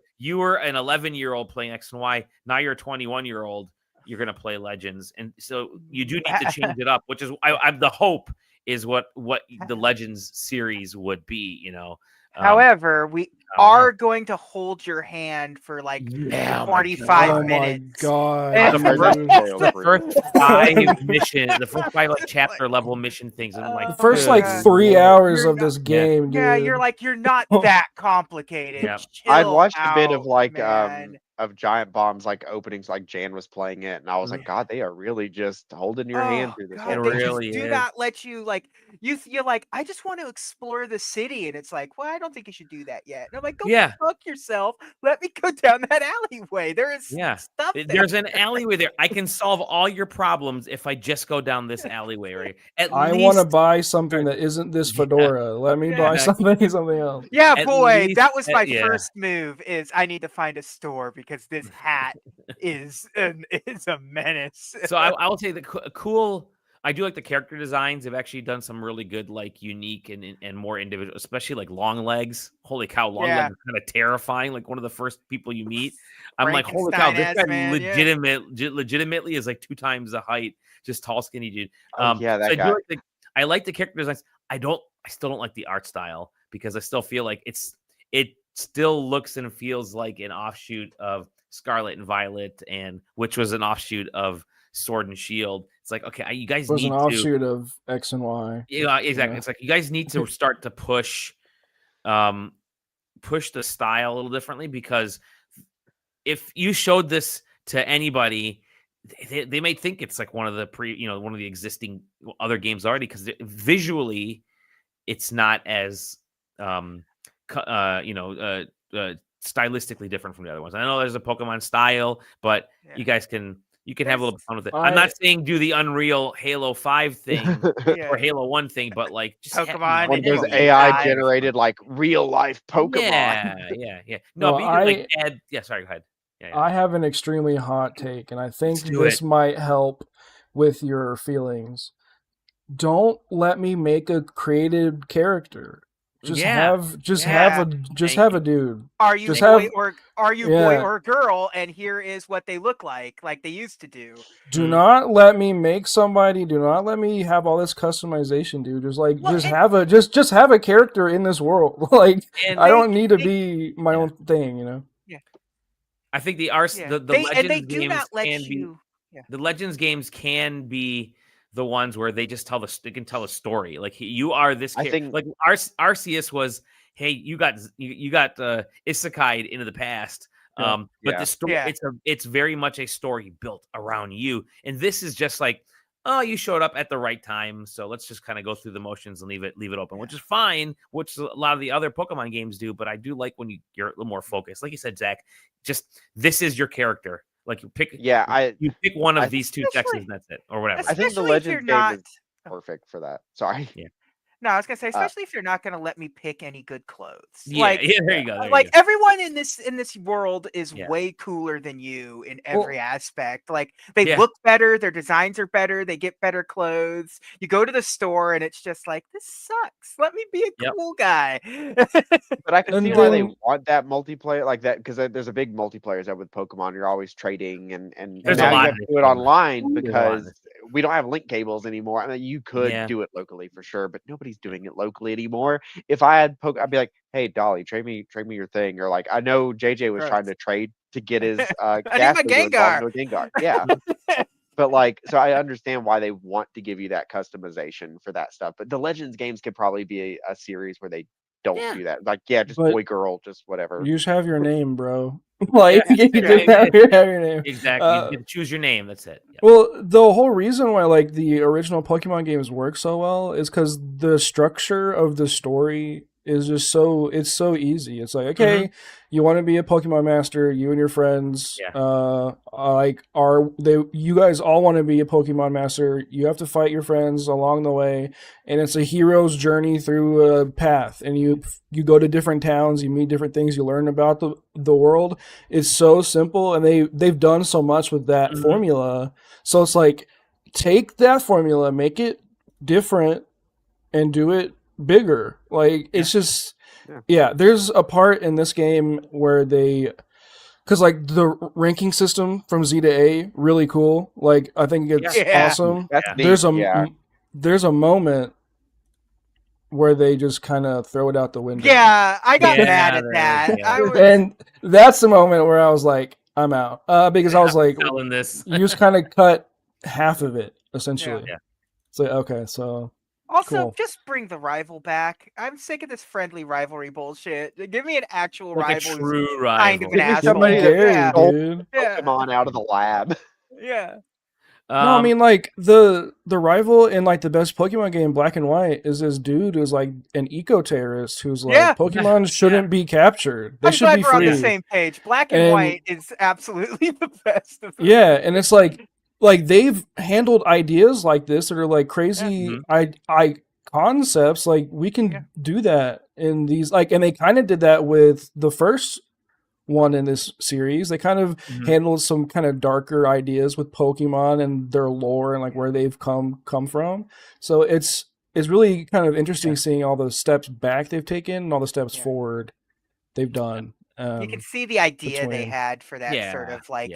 an 11-year-old playing X and Y, now you're a 21-year-old, you're gonna play Legends, and so you do need to change it up, which is I'm the hope is what the Legends series would be, you know. However, we are going to hold your hand for like 45 minutes. Oh my god! The first 5 missions, the first 5 like chapter level mission things, and I'm like the first like 3 hours of this game. Yeah, you're like you're not that complicated. I've watched a bit of like Giant Bomb's like openings, like Jan was playing it, and I was like, God, they are really just holding your hand through this. God, whole they thing. just really do is. not let you like you're like, I just want to explore the city, and it's like, well, I don't think you should do that yet. And I'm like, go fuck yourself. Let me go down that alleyway. There is stuff there. There's an alleyway there. I can solve all your problems if I just go down this alleyway. Right? I want to buy something that isn't this fedora. Let me buy something else. Yeah, At boy, least- that was my first move. Is I need to find a store because this hat is a menace. So I will say the cool. I do like the character designs. They've actually done some really good, like unique and more individual, especially like Long Legs. Holy cow, Long Legs are kind of terrifying. Like one of the first people you meet. I'm like, holy cow, this guy legitimately is like 2 times the height, just tall, skinny dude. That so guy. I like the character designs. I still don't like the art style because I still feel like it still looks and feels like an offshoot of Scarlet and Violet, and which was an offshoot of Sword and Shield. It's like, okay, you guys was need an offshoot of X and Y. Yeah, exactly. It's like you guys need to start to push the style a little differently, because if you showed this to anybody, they may think it's like one of the one of the existing other games already, because visually it's not as stylistically different from the other ones. I know there's a Pokemon style, but you guys can have a little fun with it. I'm not saying do the Unreal Halo 5 thing or Halo 1 thing, but like just Pokemon one of those AI generated like real life Pokemon. Yeah. No, but you can like add. Yeah, sorry, go ahead. Yeah. I have an extremely hot take, and I think this might help with your feelings. Don't let me make a created character. Have a dude. Are you boy or girl? And here is what they look like they used to do. Do not let me make somebody. Do not let me have all this customization, dude. Just have a character in this world. Like, I don't need to be my own thing, you know. Yeah. I think the Legends games can be the Legends games can be the ones where they just they can tell a story. Like, you are this. I think like Arceus was. Hey, you got isekai into the past. But the story, it's very much a story built around you. And this is just like, oh, you showed up at the right time, so let's just kind of go through the motions and leave it open, which is fine, which a lot of the other Pokemon games do. But I do like when you're a little more focused. Like you said, Zach, just this is your character. Like you pick one of these 2 sections, and that's it, or whatever. I think the Legends game is perfect for that. Sorry. Yeah. No, I was gonna say, especially if you're not gonna let me pick any good clothes. There you go. Everyone in this world is way cooler than you in every aspect. Like, they look better, their designs are better, they get better clothes. You go to the store and it's just like, this sucks. Let me be a cool guy. But I can see why they want that multiplayer like that, because there's a big multiplayer that with Pokemon. You're always trading and there's now a lot you have to do it online because we don't have link cables anymore. I mean, you could do it locally for sure, but nobody's doing it locally anymore. If I had I'd be like, hey, Dolly, trade me your thing. Or like, I know JJ was trying to trade to get his gas Gengar. Yeah. But like, so I understand why they want to give you that customization for that stuff. But the Legends games could probably be a series where they don't do that. Like, just boy, girl, just whatever. You just have your name, bro. Like, you just have your name. Exactly. You choose your name. That's it. Yeah. Well, the whole reason why like the original Pokemon games work so well is because the structure of the story is just so easy. It's like, okay, you want to be a Pokemon master, you and your friends, you guys all want to be a Pokemon master. You have to fight your friends along the way, and it's a hero's journey through a path, and you go to different towns, you meet different things, you learn about the world. It's so simple, and they've done so much with that formula. So it's like, take that formula, make it different, and do it bigger. Like, it's just there's a part in this game where because like the ranking system from Z to A, really cool. Like, I think it's awesome. There's a moment where they just kind of throw it out the window. Yeah, I got mad at that. And that's the moment where I was like, I'm out. Because I was like, this. you just kind of cut half of it essentially. It's like, okay, so Also, just bring the rival back. I'm sick of this friendly rivalry bullshit. Give me an actual like rival a true who's rival. kind of an Give me asshole. somebody Gary, yeah. dude. Pokemon out of the lab. Yeah. No, I mean, like the rival in like the best Pokemon game, Black and White, is this dude who's like an eco-terrorist who's like Pokemon shouldn't be captured. They should be free. We're on the same page. Black and White is absolutely the best of them. Yeah, and it's like they've handled ideas like this that are like crazy concepts. Like we can do that in these and they kind of did that with the first one in this series. They kind of handled some kind of darker ideas with Pokemon and their lore and like where they've come from. So it's really kind of interesting seeing all the steps back they've taken and all the steps forward they've done. You can see the idea they had for that sort of like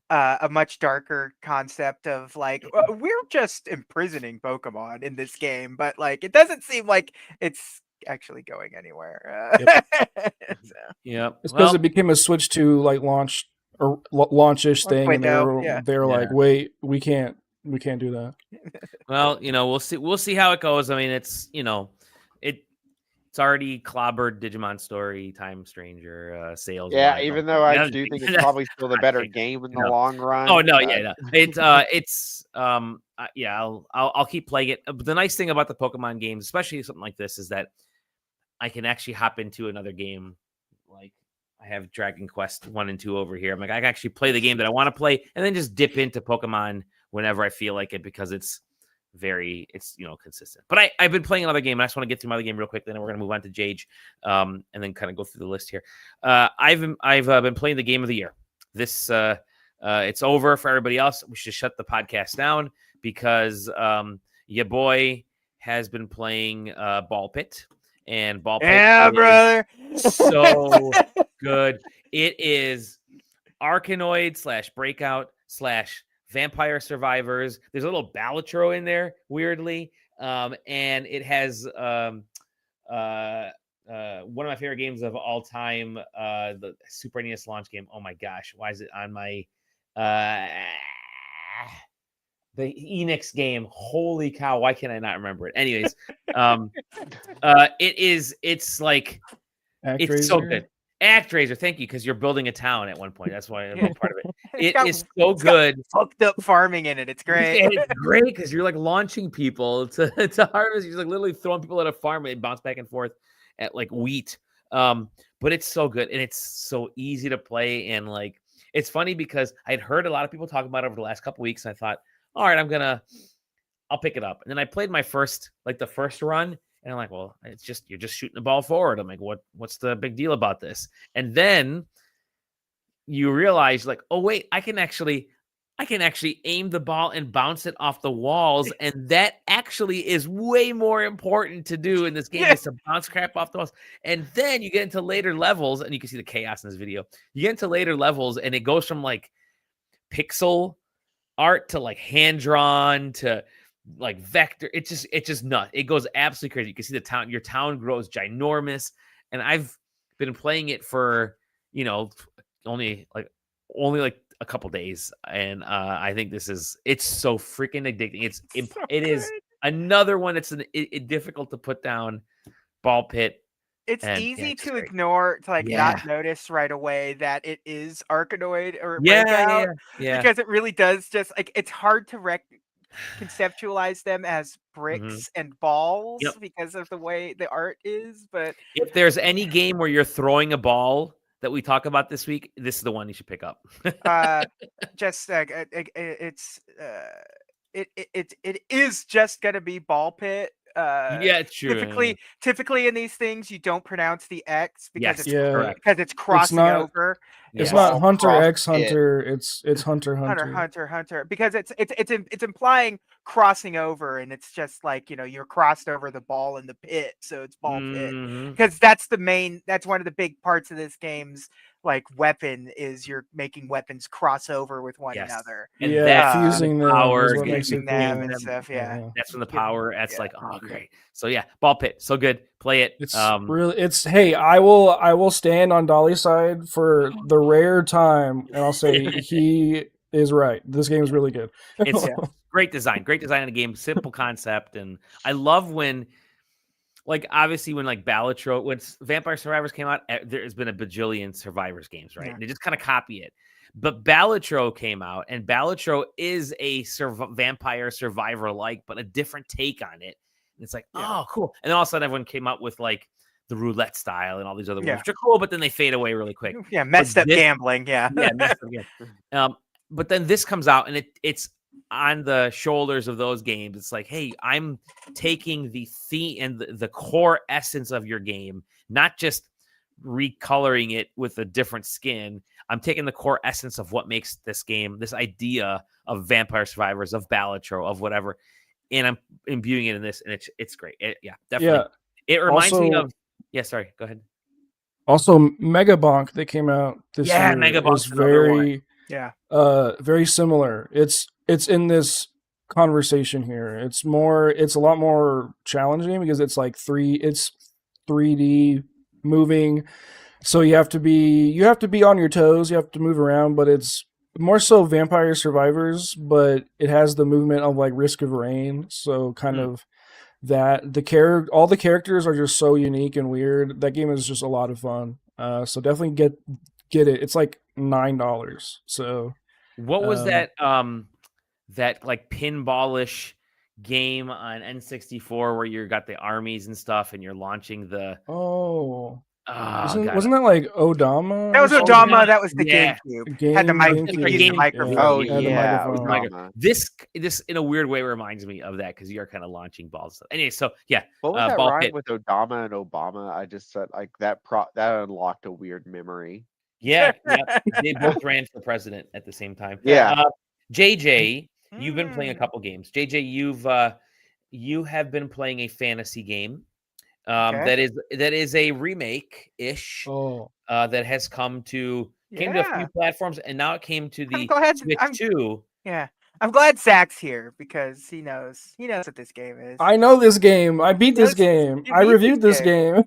a much darker concept of like we're just imprisoning Pokemon in this game, but like it doesn't seem like it's actually going anywhere. It's because it became a switch to like launch-ish thing, and they're like, wait, we can't do that. Well, we'll see how it goes. I mean, it's it's already clobbered Digimon Story, Time Stranger, Sales. Yeah, even though I do think it's probably still the better game in the long run. Oh no, I'll keep playing it. But the nice thing about the Pokemon games, especially something like this, is that I can actually hop into another game. Like I have Dragon Quest 1 and 2 over here. I'm like, I can actually play the game that I want to play and then just dip into Pokemon whenever I feel like it, because it's consistent. But I've been playing another game, and I just want to get through another game real quickly, and then we're going to move on to Jage, and then kind of go through the list here. I've been playing the game of the year. This it's over for everybody else. We should shut the podcast down because your boy has been playing Ball Pit, and Ball Pit, brother, so good. It is Arkanoid / Breakout / Vampire Survivors. There's a little Balatro in there, weirdly. And it has one of my favorite games of all time, the Super NES launch game. Oh my gosh, why is it on my the Enix game? Holy cow, why can I not remember it? Anyways, it's like it's so good. ActRaiser, thank you, because you're building a town at one point. That's why I'm a part of it. It is so good. Fucked up farming in it. It's great. And it's great because you're like launching people to harvest. You're like literally throwing people at a farm and bounce back and forth at like wheat. But it's so good and it's so easy to play. And like it's funny because I'd heard a lot of people talk about it over the last couple weeks, and I thought, all right, I'll pick it up. And then I played the first run. And I'm like, well, you're just shooting the ball forward. I'm like, what's the big deal about this? And then you realize, like, oh wait, I can actually aim the ball and bounce it off the walls, and that actually is way more important to do in this game is to bounce crap off the walls. And then you get into later levels, and you can see the chaos in this video. You get into later levels, and it goes from like pixel art to like hand drawn to like vector. It's just nuts. It goes absolutely crazy. You can see the town, your town grows ginormous. And I've been playing it for, only like a couple days. And I think it's so freaking addicting. It is another one that's difficult to put down. Ball Pit. It's easy to ignore, to not notice right away that it is Arkanoid or Breakout. Because it really does just like, it's hard to conceptualize them as bricks and balls because of the way the art is. But if there's any game where you're throwing a ball that we talk about this week, this is the one you should pick up. It is just gonna be Ball Pit. It's true. Typically in these things you don't pronounce the X because it's crossing over. It's not Hunter X Hunter. It's Hunter because it's implying crossing over, and it's just like you're crossed over the ball in the pit, so it's Ball Pit because that's one of the big parts of this game's like weapon is you're making weapons cross over with one another. And fusing them, and stuff. That's when the power. That's like great. So Ball Pit, so good. Play it. It's really. Hey, I will stand on Dolly's side for the rare time, and I'll say he is right. This game is really good. Great design of the game, simple concept, and I love when, like, obviously when like Balatro, when Vampire Survivors came out, there's been a bajillion Survivors games, right? Yeah. They just kind of copy it. But Balatro came out, and Balatro is a vampire survivor like, but a different take on it. And it's like, oh, cool. And then all of a sudden, everyone came out with like the roulette style and all these other ones, which are cool, but then they fade away really quick. Yeah, messed up gambling. Yeah, messed up gambling. But then this comes out, and it's on the shoulders of those games. It's like, hey, I'm taking the theme and the core essence of your game, not just recoloring it with a different skin. I'm taking the core essence of what makes this game, this idea of Vampire Survivors, of Balatro, of whatever, and I'm imbuing it in this, and it's great. Definitely. Yeah. It reminds me of. Yeah, sorry. Go ahead. Also, Megabonk that came out this year Megabonk's is very, very similar. It's in this conversation here. It's a lot more challenging because it's like 3D moving. So you have to be on your toes. You have to move around, but it's more so Vampire Survivors, but it has the movement of like Risk of Rain. So kind of that all the characters are just so unique and weird. That game is just a lot of fun. So definitely get it. It's like $9. So what was that like pinballish game on N64 where you got the armies and stuff and you're launching the wasn't that like Odama? That was Odama. That was the GameCube. Had the microphone. Oh yeah. This in a weird way reminds me of that because you're kind of launching balls. Anyway, so yeah. What was that rhyme with Odama and Obama? I just said like that unlocked a weird memory. Yeah. They both ran for president at the same time. Yeah. JJ, you've been playing a couple games. JJ, you have been playing a fantasy game. That is a remake-ish that has came to a few platforms, and now it came to the Switch 2. Yeah, I'm glad Zach's here because he knows what this game is. I know this game. I beat this game. I reviewed this game.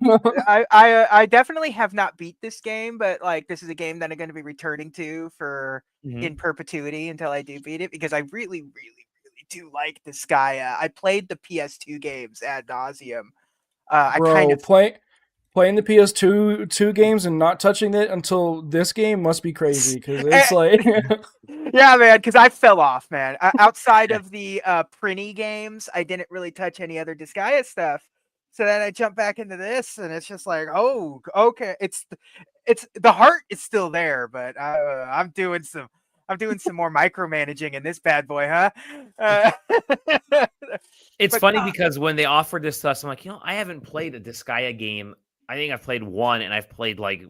I definitely have not beat this game, but like this is a game that I'm going to be returning to for in perpetuity until I do beat it because I really, really, really do like Disgaea. I played the PS2 games ad nauseum. Playing the PS2 games and not touching it until this game must be crazy because it's like yeah, man, because I fell off, man. Outside of the Prinny games, I didn't really touch any other Disgaea stuff. So then I jumped back into this, and it's just like, oh, okay, it's the heart is still there, but I'm doing some more micromanaging in this bad boy, huh? It's funny because when they offered this to us, I'm like, I haven't played a Disgaea game. I think I've played one, and I've played like,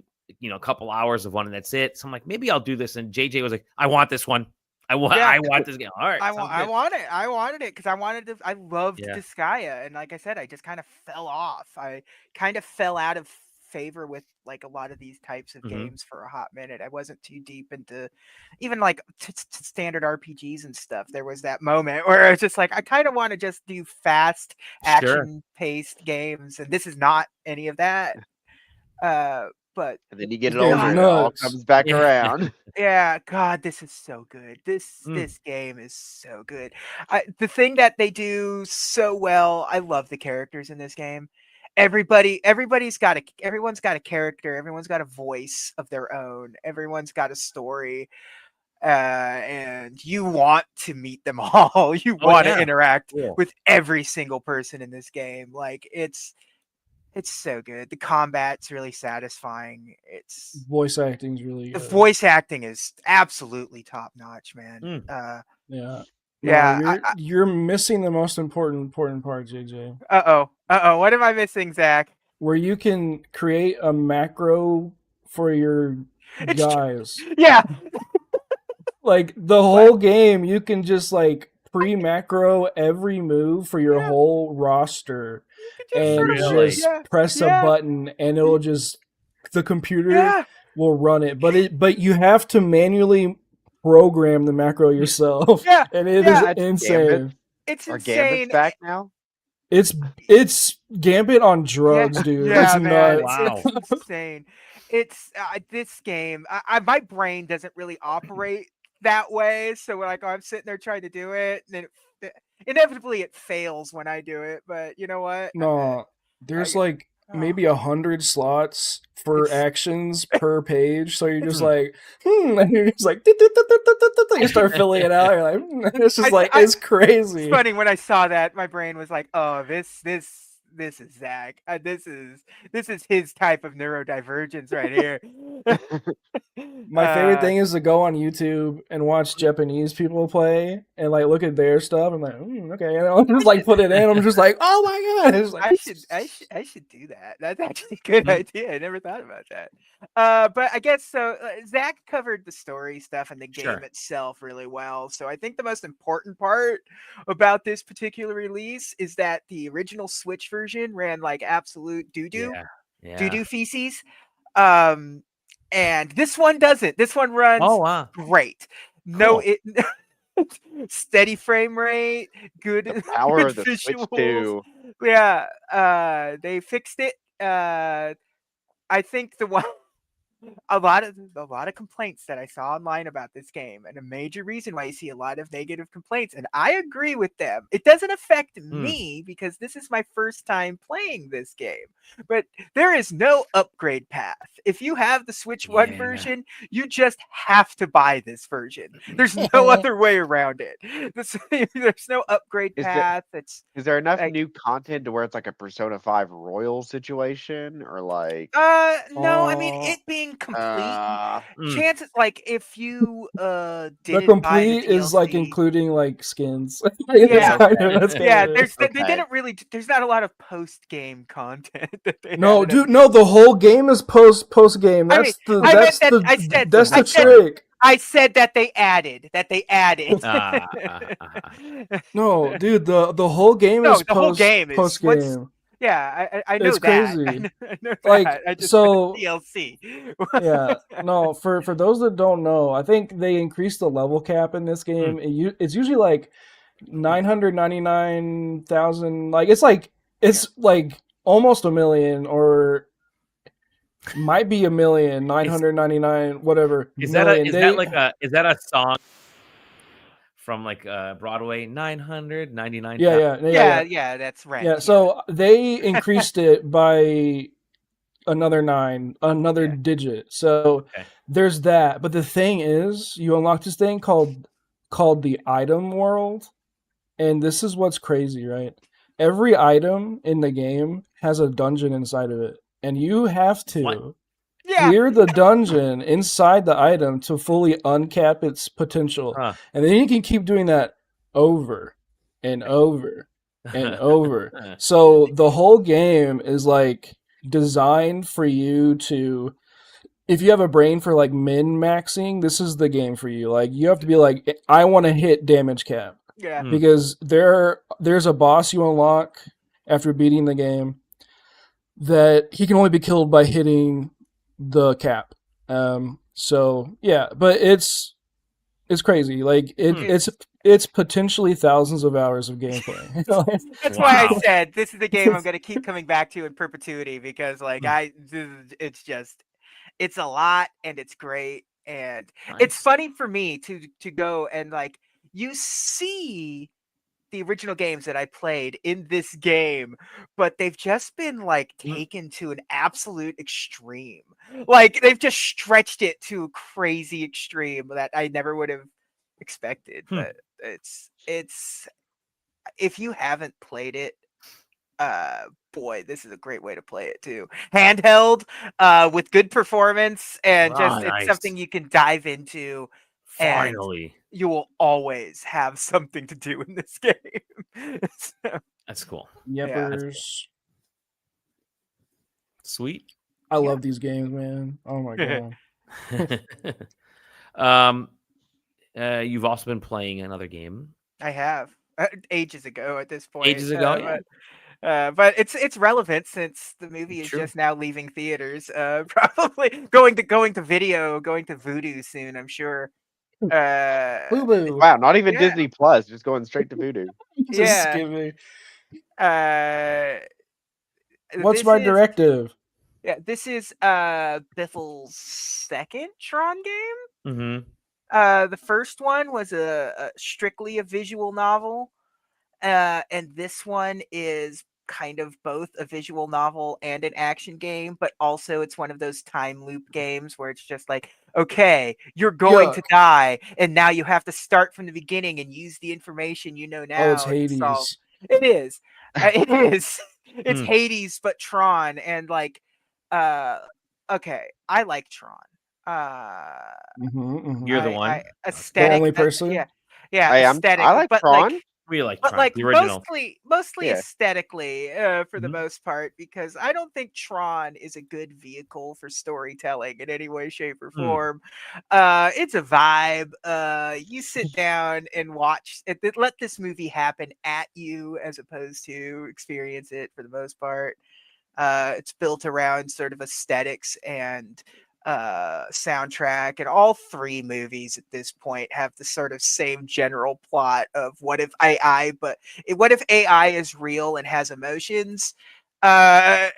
a couple hours of one, and that's it. So I'm like, maybe I'll do this. And JJ was like, I want this one. I want this game. All right. I wanted it because I loved Disgaea. And like I said, I just kind of fell off. I kind of fell out of favor with like a lot of these types of games for a hot minute. I wasn't too deep into even like standard RPGs and stuff. There was that moment where I was just like, I kind of want to just do fast action paced games, and this is not any of that. But and then you get it older, and it all comes back around. Yeah, God, this is so good. This game is so good. The thing that they do so well, I love the characters in this game. Everyone's got a character. Everyone's got a voice of their own. Everyone's got a story, and you want to meet them all. You want to interact with every single person in this game. Like it's so good. The combat's really satisfying. Voice acting's really good. The voice acting is absolutely top notch, man. You're missing the most important part, JJ. What am I missing, Zach? Where you can create a macro for your guys. Yeah. Like the whole game, you can just like pre-macro every move for your whole roster and just press a button and it'll just the computer will run it. But you have to program the macro yourself. And it is insane. Gambit. It's Are insane. Gambit's back now? It's Gambit on drugs, dude. Yeah, it's man. nuts. Wow. It's insane. It's this game. My brain doesn't really operate that way. So like I'm sitting there trying to do it, and then inevitably it fails when I do it. But you know what? No, there's like Oh. maybe 100 slots for actions per page, so you're just like, and you're just like, you start filling it out. You're like, it's just it's crazy. It's funny when I saw that, my brain was like, oh, this is Zach. This is his type of neurodivergence right here. My favorite thing is to go on YouTube and watch Japanese people play and like look at their stuff. I'm like, okay, and I'll just like put it in. I'm just like, oh my god! It's like, I should do that. That's actually a good idea. I never thought about that. But I guess so. Zach covered the story stuff and the game itself really well. So I think the most important part about this particular release is that the original Switch version ran like absolute doo-doo feces. And this one doesn't. This one runs great. No, it steady frame rate, good the power good of the visuals. Switch 2. Yeah, they fixed it. I think a lot of complaints that I saw online about this game, and a major reason why you see a lot of negative complaints, and I agree with them. It doesn't affect me because this is my first time playing this game, but there is no upgrade path. If you have the Switch 1 version, you just have to buy this version. There's no other way around it. There's no upgrade path. Is there enough new content to where it's like a Persona 5 Royal situation, or like? No, I mean it being complete. Chances like if you didn't the complete buy the DLC, is like including like skins. They didn't really. There's not a lot of post game content. No, dude, no. The whole game is post game. That's the trick. I said that they added. No, dude, the whole game is the whole game is post game. Yeah, I know it's that. Crazy. I know like that. I just so DLC. Yeah, no. For those that don't know, I think they increased the level cap in this game. It's usually like 999,000. Like it's like almost a million, or might be 1,999,000, whatever. Is that a song from like Broadway? 999. Yeah, that's right. Yeah, so they increased it by another 9, another digit. So there's that. But the thing is, you unlock this thing called the item world, and this is what's crazy, right? Every item in the game has a dungeon inside of it, and you have to clear the dungeon inside the item to fully uncap its potential. And then you can keep doing that over and over and over. So the whole game is like designed for you to, if you have a brain for like min-maxing, this is the game for you. Like you have to be like, I want to hit damage cap. Yeah. Because there's a boss you unlock after beating the game that he can only be killed by hitting the cap. So yeah, but it's crazy. Like it's potentially thousands of hours of gameplay. That's why I said this is the game I'm going to keep coming back to in perpetuity, because like it's a lot and it's great, and it's funny for me to go and like you see the original games that I played in this game, but they've just been like taken to an absolute extreme. Like they've just stretched it to a crazy extreme that I never would have expected. But it's if you haven't played it, boy, this is a great way to play it too. Handheld, with good performance, and it's something you can dive into. Finally. And you will always have something to do in this game. That's cool. Yepers. Sweet. I love these games, man. Oh my god. You've also been playing another game. I have ages ago at this point. But it's relevant since the movie is just now leaving theaters. Probably going to video, going to Voodoo soon, I'm sure. Wow, not even Disney Plus, just going straight to Voodoo. What's my directive? Yeah, this is Biffle's second Tron game. The first one was a strictly a visual novel, and this one is kind of both a visual novel and an action game, but also it's one of those time loop games where it's just like, okay, you're going to die, and now you have to start from the beginning and use the information you know now. Oh, it's Hades. It is. It is. It's Hades, but Tron, and like, okay, I like Tron. You're the one. Aesthetic. The only person. Yeah. Aesthetic. I like but Tron. like, we like but Tron, like the original. mostly Yeah. aesthetically for the most part, because I don't think Tron is a good vehicle for storytelling in any way, shape, or form. It's a vibe. You sit down and watch it, let this movie happen at you as opposed to experience it for the most part. It's built around sort of aesthetics and soundtrack, and all three movies at this point have the sort of same general plot of what if AI is real and has emotions. And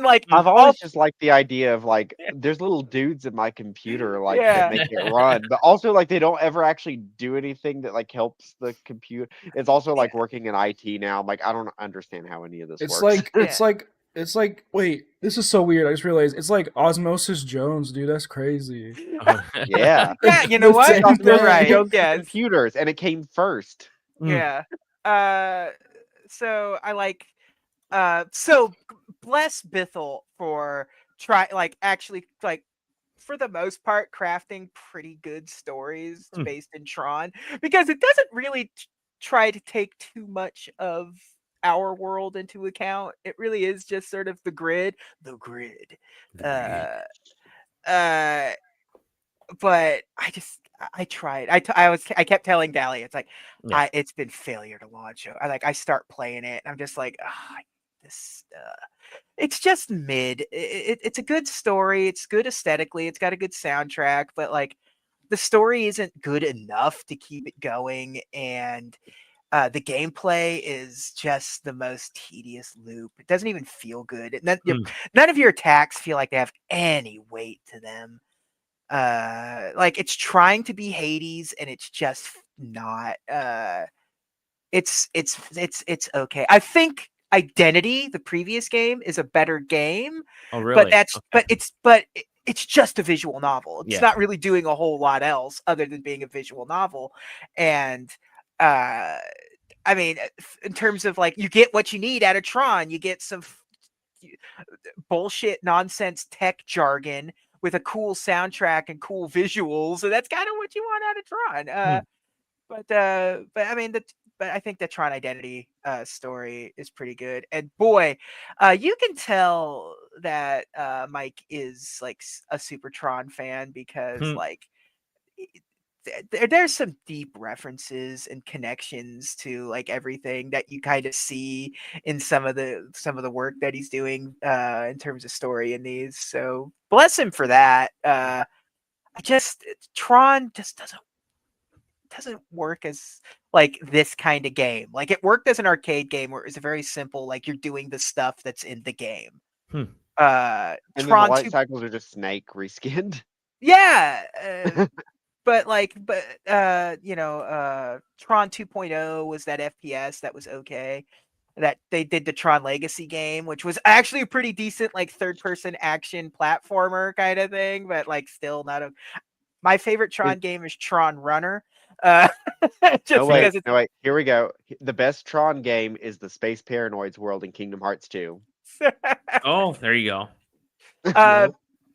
like, I've always just liked the idea of like there's little dudes in my computer like that make it run, but also like they don't ever actually do anything that like helps the computer. It's also like working in IT now. I'm like, I don't understand how any of this works. It's like, wait, this is so weird. I just realized it's like Osmosis Jones, dude. That's crazy. Yeah. Yeah, you know what? You're right. Yes. Computers, and it came first. Yeah. So I like. So bless Bithel for for the most part crafting pretty good stories based in Tron, because it doesn't really try to take too much of our world into account. It really is just sort of the grid. But I tried. I kept telling Dally, it's like, it's been failure to launch. I start playing it, and I'm just like, this. It's just mid. It's a good story. It's good aesthetically. It's got a good soundtrack, but like, the story isn't good enough to keep it going, and the gameplay is just the most tedious loop. It doesn't even feel good. None of your attacks feel like they have any weight to them. Like, it's trying to be Hades, and it's just not. It's okay. I think Identity, the previous game, is a better game. Oh, really? But it's just a visual novel. It's not really doing a whole lot else other than being a visual novel. And I mean, in terms of like, you get what you need out of Tron. You get some bullshit nonsense tech jargon with a cool soundtrack and cool visuals, and that's kind of what you want out of Tron. But I mean, but I think the Tron Identity story is pretty good. And boy, you can tell that Mike is like a super Tron fan, because like, there's some deep references and connections to like everything that you kind of see in some of the work that he's doing in terms of story in these. So bless him for that. Tron just doesn't work as like this kind of game. Like, it worked as an arcade game where it's a very simple, like, you're doing the stuff that's in the game. And Tron then the light cycles are just Snake reskinned. Yeah. But Tron 2.0 was that FPS that was okay. That they did the Tron Legacy game, which was actually a pretty decent, like, third-person action platformer kind of thing, but like, still not a. My favorite Tron game is Tron Runner. Wait. Here we go. The best Tron game is the Space Paranoids world in Kingdom Hearts 2. Oh, there you go.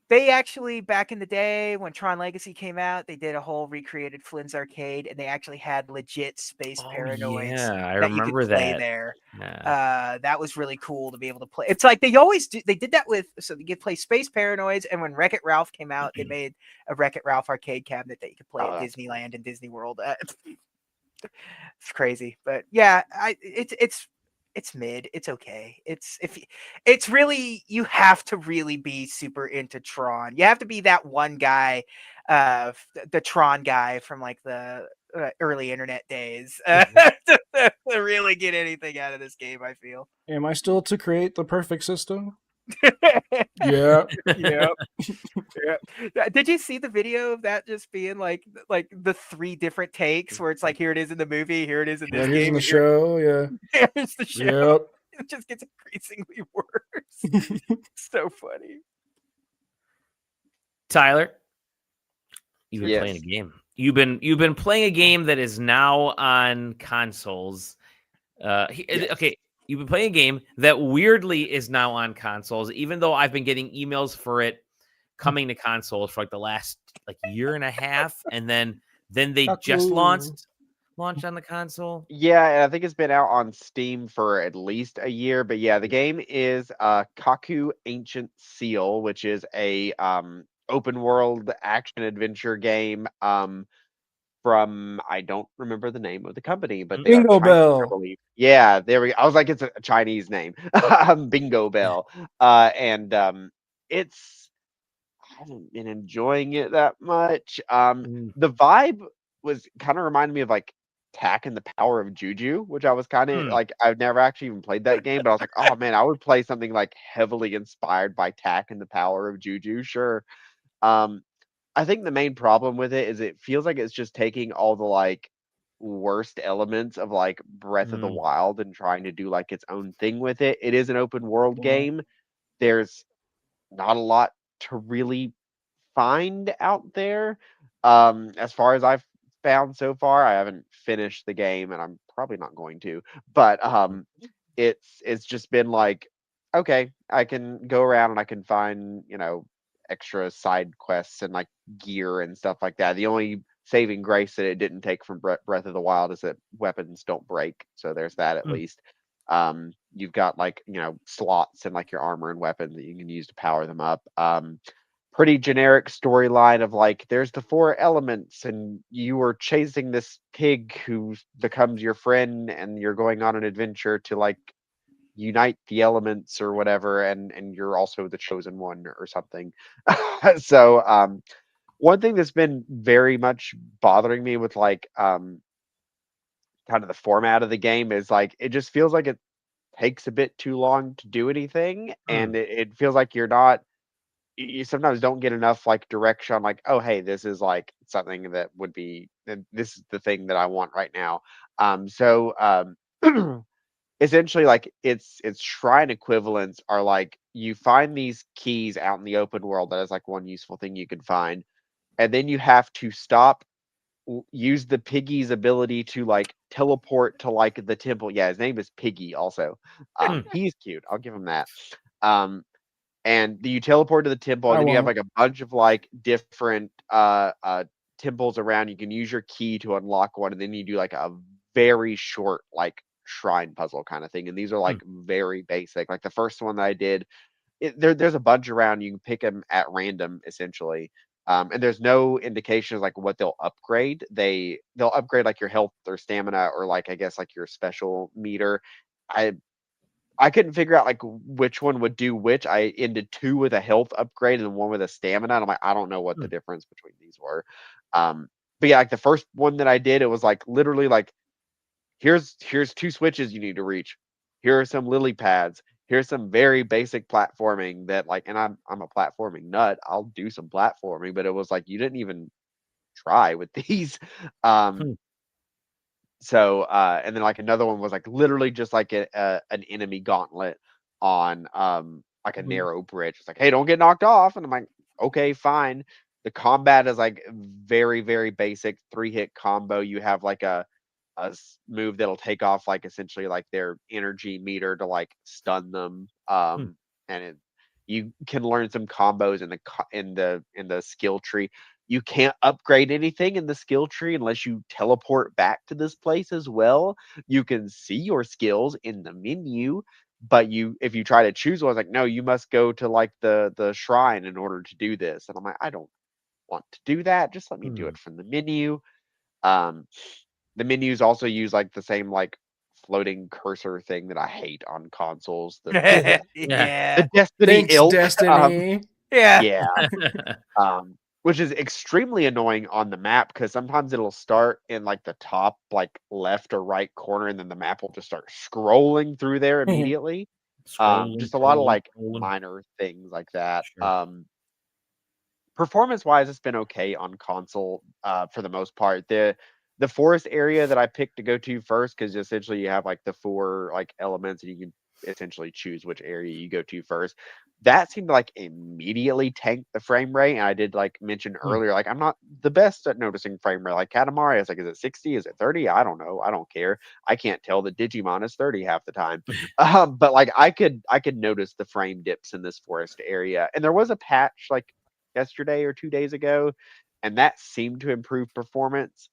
They actually, back in the day when Tron Legacy came out, they did a whole recreated Flynn's Arcade, and they actually had legit Space Paranoids. Yeah, I remember that. There. Yeah. That was really cool to be able to play. It's like they always do. They did that so you could play Space Paranoids, and when Wreck-It Ralph came out, they made a Wreck-It Ralph arcade cabinet that you could play at Disneyland and Disney World. It's crazy, but yeah, it's mid. It's okay. It's really, you have to really be super into Tron. You have to be that one guy, the Tron guy from like the early internet days to really get anything out of this game, I feel. Am I still to create the perfect system? Yeah. Yeah. Did you see the video of that just being like the 3 different takes where it's like, here it is in the movie, here it is in this Here's in game, the show. Yeah. here's the show. Yep. It just gets increasingly worse. So funny. Tyler, you've been Yes. playing a game. You've been playing a game that is now on consoles. Okay, you've been playing a game that weirdly is now on consoles, even though I've been getting emails for it coming to consoles for like the last year and a half, and then they just launched on the console. Yeah, and I think it's been out on Steam for at least a year. But yeah, the game is Kaku Ancient Seal, which is a open world action adventure game from, I don't remember the name of the company, but they Bingo are Chinese, I Bell. believe. Yeah, there we go. I was like, it's a Chinese name. Bingo Bell. And it's, I haven't been enjoying it that much. The vibe was kind of reminded me of like Tak and the Power of Juju, which I was kind of like, I've never actually even played that game, but I was like, oh man, I would play something like heavily inspired by Tak and the Power of Juju, sure. I think the main problem with it is it feels like it's just taking all the like worst elements of like Breath of the Wild and trying to do like its own thing with it. It is an open world game. There's not a lot to really find out there. As far as I've found so far, I haven't finished the game and I'm probably not going to. But it's just been like, okay, I can go around and I can find, extra side quests and like gear and stuff like that. The only saving grace that it didn't take from Breath of the Wild is that weapons don't break. So there's that at least. You've got like, slots in like your armor and weapons that you can use to power them up. Pretty generic storyline of like, there's the 4 elements and you are chasing this pig who becomes your friend and you're going on an adventure to like unite the elements or whatever, and you're also the chosen one or something. So one thing that's been very much bothering me with like kind of the format of the game is like, it just feels like it takes a bit too long to do anything, and it feels like you sometimes don't get enough like direction on like, oh hey, this is like something that would be, this is the thing that I want right now. So essentially like its shrine equivalents are like, you find these keys out in the open world. That is like one useful thing you can find, and then you have to stop, use the piggy's ability to like teleport to like the temple. Yeah, his name is Piggy also. He's cute, I'll give him that. And you teleport to the temple, and then you have like a bunch of like different temples around. You can use your key to unlock one, and then you do like a very short like shrine puzzle kind of thing. And these are like very basic. Like the first one that I did, there's a bunch around. You can pick them at random essentially. And there's no indication of like what they'll upgrade. They'll upgrade like your health or stamina, or like, I guess like your special meter. I couldn't figure out like which one would do which. I ended 2 with a health upgrade and 1 with a stamina. And I'm like, I don't know what the difference between these were. But yeah, like the first one that I did, it was like literally like, here's 2 switches you need to reach. Here are some lily pads. Here's some very basic platforming that like, and I'm a platforming nut. I'll do some platforming, but it was like, you didn't even try with these. So and then like another one was like literally just like an enemy gauntlet on like a narrow bridge. It's like, hey, don't get knocked off. And I'm like, okay, fine. The combat is like very, very basic 3-hit combo. You have like a move that'll take off like essentially like their energy meter to like stun them. And you can learn some combos in the skill tree. You can't upgrade anything in the skill tree unless you teleport back to this place as well. You can see your skills in the menu, but if you try to choose one, it's like, no, you must go to like the shrine in order to do this. And I'm like, I don't want to do that. Just let me do it from the menu. The menus also use like the same like floating cursor thing that I hate on consoles. The Destiny Thanks, ilk. Destiny. Yeah. Which is extremely annoying on the map, because sometimes it'll start in like the top like left or right corner, and then the map will just start scrolling through there immediately. Just a lot of like minor things like that. Sure. Performance wise, it's been okay on console for the most part. The forest area that I picked to go to first, because essentially you have like the 4 like elements, and you can essentially choose which area you go to first. That seemed to like immediately tank the frame rate. And I did like mention earlier, like I'm not the best at noticing frame rate. Like Katamari, I was like, is it 60? Is it 30? I don't know. I don't care. I can't tell that Digimon is 30 half the time. But like I could notice the frame dips in this forest area. And there was a patch like yesterday or 2 days ago, and that seemed to improve performance.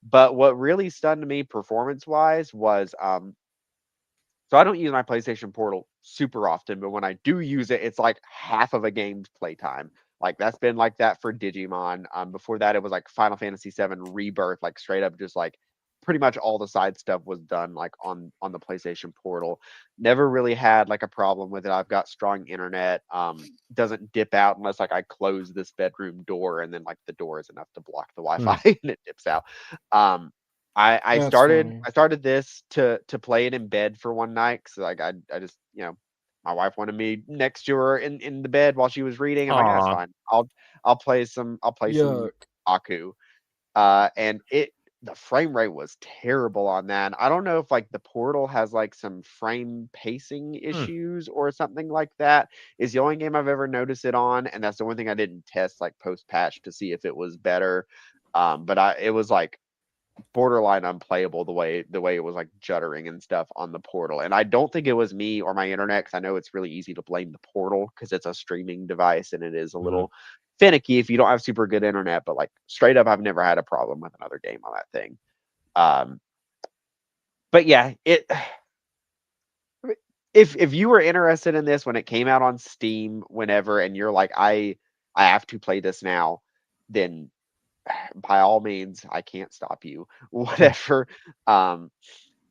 But what really stunned me performance wise was so I don't use my PlayStation Portal super often, but when I do use it, it's like half of a game's playtime. Like that's been like that for Digimon. Before that, it was like Final Fantasy VII Rebirth, like straight up just like pretty much all the side stuff was done like on the PlayStation Portal. Never really had like a problem with it. I've got strong internet. Doesn't dip out unless like I close this bedroom door, and then like the door is enough to block the Wi-Fi and it dips out. I started this to play it in bed for one night, because like I just my wife wanted me next to her in the bed while she was reading. I'm like, that's fine. I'll play some Kaku. And the frame rate was terrible on that. And I don't know if like the Portal has like some frame pacing issues or something like that. Is the only game I've ever noticed it on, and that's the one thing I didn't test like post patch to see if it was better. But it was like borderline unplayable the way it was like juddering and stuff on the Portal. And I don't think it was me or my internet, because I know it's really easy to blame the Portal because it's a streaming device and it is a little finicky if you don't have super good internet. But like straight up, I've never had a problem with another game on that thing. But yeah, if you were interested in this when it came out on Steam whenever, and you're like, I have to play this now, then by all means, I can't stop you. Whatever.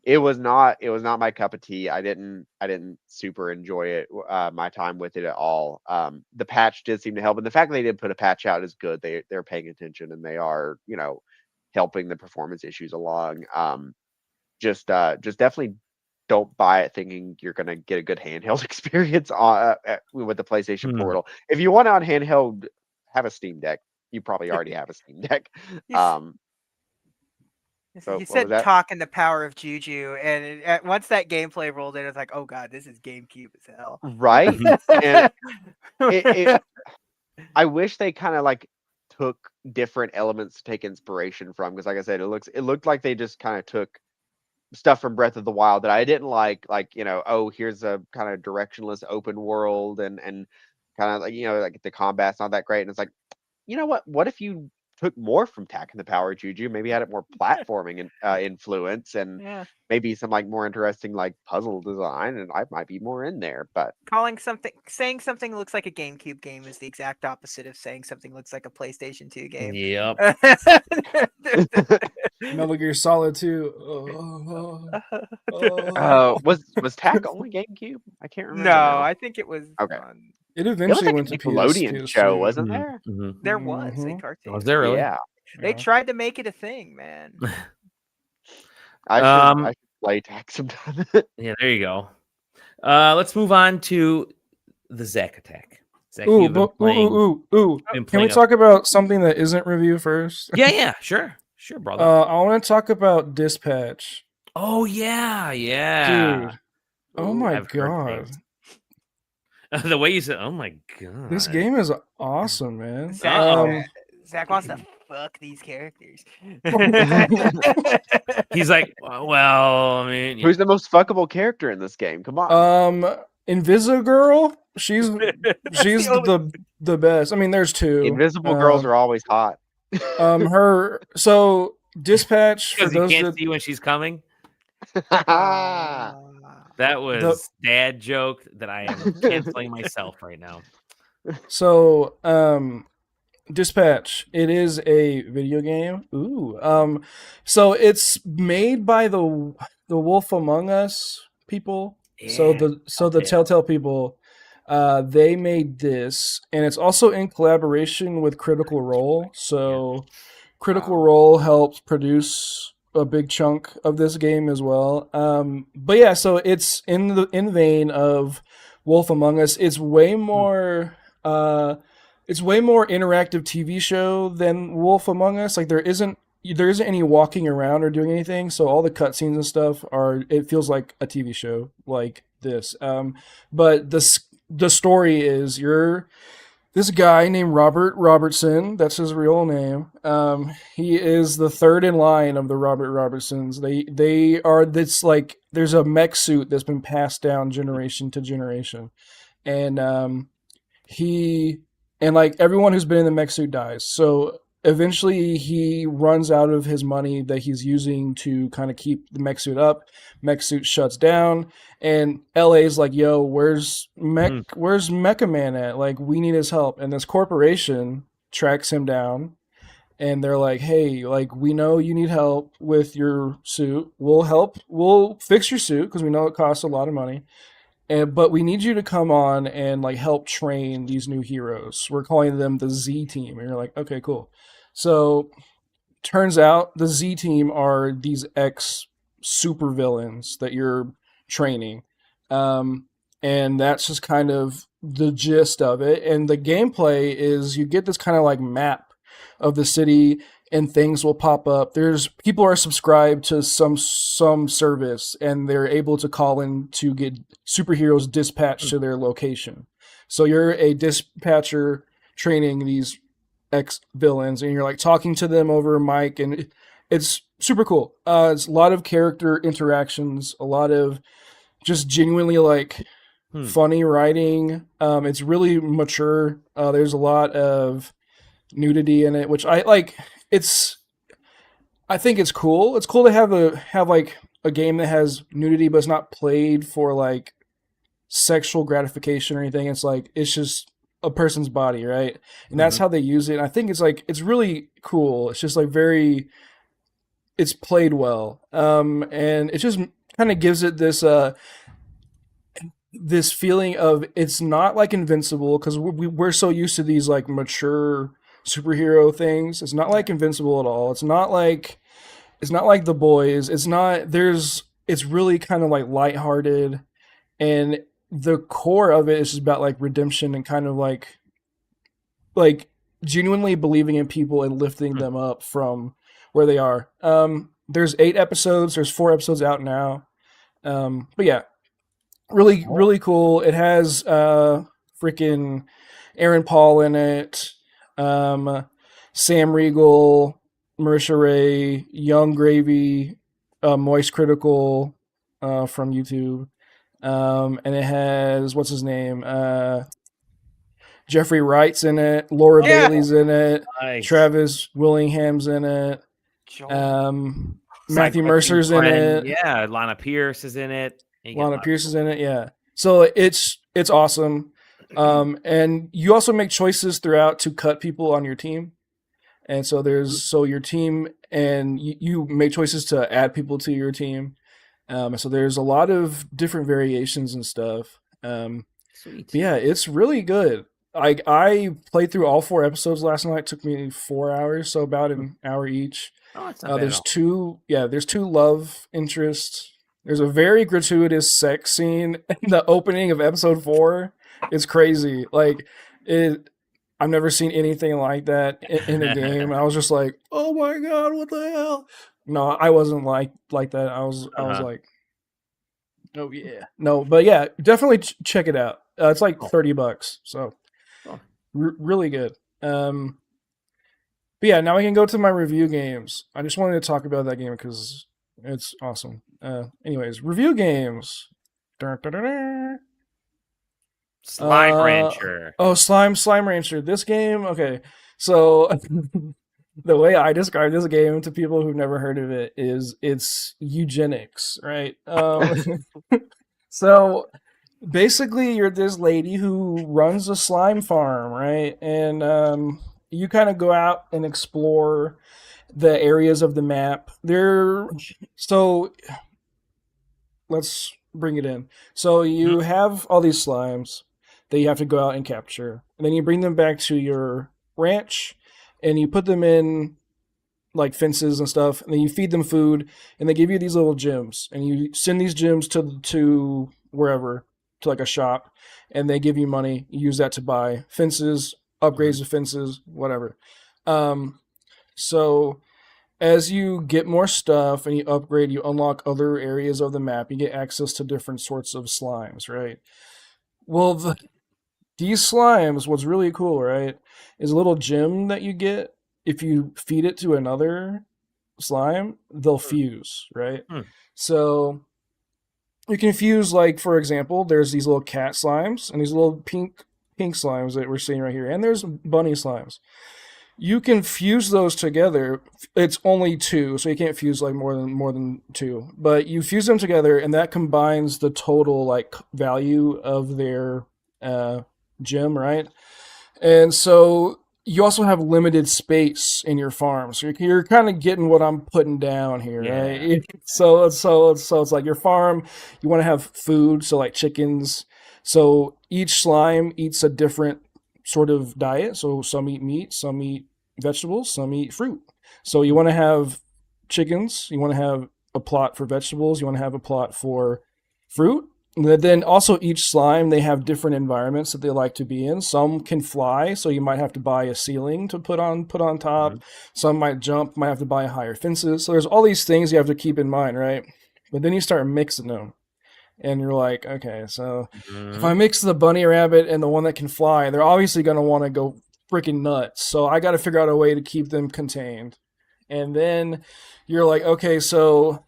It was not my cup of tea. I didn't super enjoy it, my time with it at all. The patch did seem to help, and the fact that they did put a patch out is good. They're paying attention, and they are, helping the performance issues along. Just definitely don't buy it thinking you're gonna get a good handheld experience with the PlayStation Portal. If you want it on handheld, have a Steam Deck. You probably already have a Steam Deck. You said talking the power of Juju, and once that gameplay rolled in, it's like, oh god, this is GameCube as hell. Right? And I wish they kind of like took different elements to take inspiration from, because like I said, it looked like they just kind of took stuff from Breath of the Wild that I didn't like, here's a kind of directionless open world, and kind of like, like the combat's not that great, and it's like, you know what if you took more from Tack and the Power Juju, maybe had it more platforming influence, and maybe some like more interesting like puzzle design, and I might be more in there. But saying something looks like a GameCube game is the exact opposite of saying something looks like a PlayStation 2 game. Yep. Metal Gear Solid 2. Was Tack only GameCube? I can't remember. No, I think it was okay. It eventually went to Nickelodeon show, wasn't there? There was a cartoon. Was there really? Yeah. They tried to make it a thing, man. I should play Tack sometime. Yeah, there you go. Let's move on to the Zack Attack. Zach, Can we talk about something that isn't review first? Yeah, sure, brother. I want to talk about Dispatch. Oh yeah, dude. Oh my god. The way you said, "Oh my god," this game is awesome, man. Zach wants to fuck these characters. He's like, well, I mean, who's the most fuckable character in this game? Come on. Invisigirl. She's the best. I mean, there's two. Invisible girls are always hot. Dispatch, because you can't see when she's coming. That was dad joke that I am canceling myself right now. So, Dispatch, it is a video game. Ooh. So it's made by the Wolf Among Us people. Yeah, the Telltale people. They made this, and it's also in collaboration with Critical Role. So Critical Role helps produce a big chunk of this game as well. But yeah, so it's in the vein of Wolf Among Us. It's way more interactive TV show than Wolf Among Us. Like there isn't any walking around or doing anything, so all the cutscenes and stuff it feels like a TV show like this. But the story is this guy named Robert Robertson, that's his real name. He is the third in line of the Robert Robertsons. They are this, like, there's a mech suit that's been passed down generation to generation. And like everyone who's been in the mech suit dies. So eventually he runs out of his money that he's using to kind of keep the mech suit up. Mech suit shuts down, and LA's like, yo, where's Mecha Man at? Like, we need his help. And this corporation tracks him down, and they're like, hey, like, we know you need help with your suit. We'll fix your suit because we know it costs a lot of money. But we need you to come on and like help train these new heroes. We're calling them the Z Team. And you're like, okay, cool. So turns out the Z Team are these supervillains that you're training. And that's just kind of the gist of it. And the gameplay is you get this kind of like map of the city, and things will pop up. People are subscribed to some service, and they're able to call in to get superheroes dispatched to their location. So you're a dispatcher training these ex-villains, and you're like talking to them over a mic, and it's super cool. It's a lot of character interactions, a lot of just genuinely like funny writing. It's really mature. There's a lot of nudity in it, which I like. I think it's cool. It's cool to have like a game that has nudity, but it's not played for like sexual gratification or anything. It's like, it's just a person's body, right? And that's how they use it. And I think it's really cool. It's just like it's played well. And it just kind of gives it this feeling of, it's not like Invincible, because we're so used to these like mature superhero things. It's not like Invincible at all. It's not like The Boys. It's really kind of like lighthearted, and the core of it is just about like redemption and kind of like genuinely believing in people and lifting them up from where they are. There's 8 episodes. There's 4 episodes out now. But yeah, really, really cool. It has freaking Aaron Paul in it. Sam Riegel, Marisha Ray, Young Gravy, Moist Critical from YouTube. And it has, what's his name? Jeffrey Wright's in it. Laura Bailey's in it. Nice. Travis Willingham's in it. Matthew Mercer's in it. Yeah, Lana Pierce is in it. Lana Pierce is in it, yeah. So it's awesome. And you also make choices throughout to cut people on your team. And so your team, and you make choices to add people to your team. So there's a lot of different variations and stuff. Sweet. Yeah, it's really good. I played through all 4 episodes last night. It took me 4 hours, so about an hour each. Oh, it's not bad there's at all. there's 2 love interests. There's a very gratuitous sex scene in the opening of episode 4. It's crazy. Like, I've never seen anything like that in a game. I was just like, oh my god, what the hell? No, I wasn't like that. I was like, oh yeah. No, but yeah, definitely check it out. It's like $30, so really good. But yeah, now I can go to my review games. I just wanted to talk about that game because it's awesome. Anyways, review games. Slime Rancher. Oh, Slime Rancher. This game, okay. So the way I describe this game to people who've never heard of it is it's eugenics, right? So basically you're this lady who runs a slime farm, right? And you kind of go out and explore the areas of the map. So let's bring it in. So you have all these slimes that you have to go out and capture. And then you bring them back to your ranch, and you put them in like fences and stuff, and then you feed them food, and they give you these little gems, and you send these gems to wherever, to like a shop, and they give you money. You use that to buy fences, upgrades of fences, whatever. So as you get more stuff and you upgrade, you unlock other areas of the map. You get access to different sorts of slimes, right? Well, these slimes, what's really cool, right, is a little gem that you get. If you feed it to another slime, they'll fuse, right? So you can fuse, like, for example, there's these little cat slimes and these little pink slimes that we're seeing right here, and there's bunny slimes. You can fuse those together. It's only 2, so you can't fuse like more than 2. But you fuse them together, and that combines the total like value of their gem, right? And so you also have limited space in your farm, so you're kind of getting what I'm putting down here, right? So it's like your farm, you want to have food, so like chickens. So each slime eats a different sort of diet. So some eat meat, some eat vegetables, some eat fruit. So you want to have chickens, you want to have a plot for vegetables, you want to have a plot for fruit. And then also each slime, they have different environments that they like to be in. Some can fly, so you might have to buy a ceiling to put on top. Some might jump, might have to buy higher fences. So there's all these things you have to keep in mind, right? But then you start mixing them. And you're like, okay, so if I mix the bunny rabbit and the one that can fly, they're obviously going to want to go freaking nuts. So I got to figure out a way to keep them contained. And then you're like, okay, so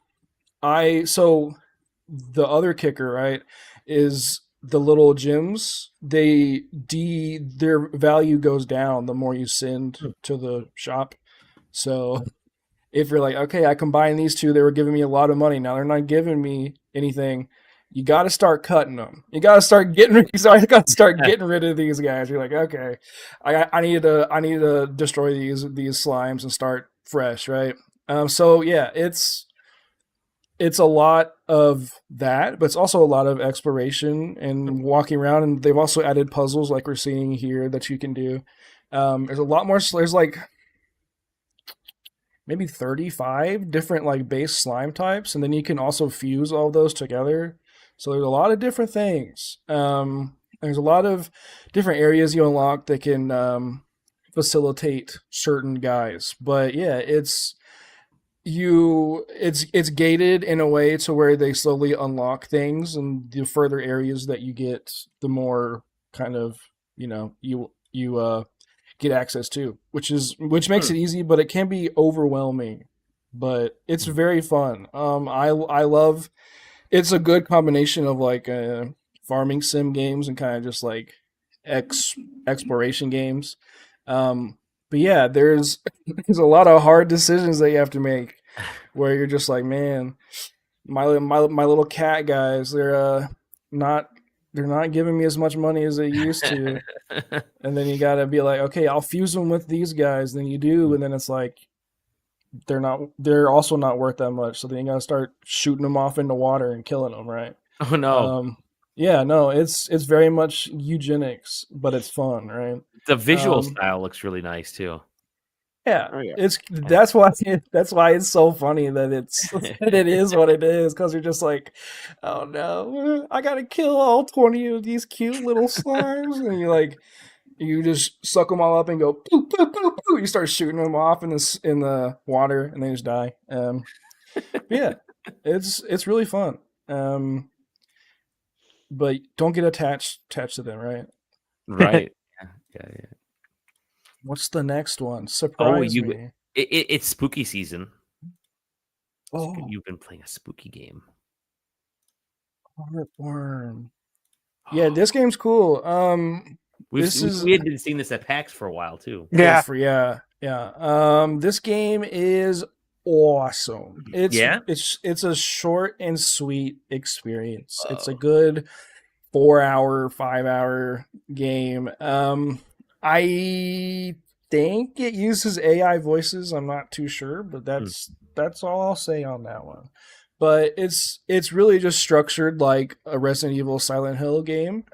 the other kicker, right, is the little gems. Their value goes down the more you send to the shop. So if you're like, okay, I combine these two, they were giving me a lot of money. Now they're not giving me anything. You got to start cutting them. You got to start getting rid of these guys. You're like, okay, I need to destroy these slimes and start fresh, right? So yeah, it's a lot of that, but it's also a lot of exploration and walking around. And they've also added puzzles like we're seeing here that you can do. There's a lot more. There's like maybe 35 different like base slime types, and then you can also fuse all those together. So there's a lot of different things. There's a lot of different areas you unlock that can facilitate certain guys. But yeah, it's gated in a way to where they slowly unlock things, and the further areas that you get, the more kind of you get access to, which makes it easy, but it can be overwhelming. But it's very fun. I love. It's a good combination of like farming sim games and kind of just like exploration games. But yeah, there's a lot of hard decisions that you have to make where you're just like, man, my little cat guys, they're not giving me as much money as they used to. And then you got to be like, okay, I'll fuse them with these guys. Then you do, and then it's like they're also not worth that much. So then you got to start shooting them off into water and killing them, right? Oh no. Yeah, no, it's very much eugenics, but it's fun, right? The visual style looks really nice too. Yeah, that's why it's so funny that it is what it is, because you're just like, oh no, I gotta kill all 20 of these cute little slimes, and you just suck them all up and go poo poo poo poo. You start shooting them off in the water, and they just die. Yeah, it's really fun. But don't get attached to them, right? Right. Yeah. What's the next one? Surprise me. It's spooky season. Oh, you've been playing a spooky game. Heartworm. Yeah, this game's cool. We had been seeing this at PAX for a while too. Yeah. This game is awesome. It's a short and sweet experience. It's a good 4-hour, 5-hour game. I think it uses AI voices. I'm not too sure, but that's all I'll say on that one. But it's really just structured like a Resident Evil Silent Hill game.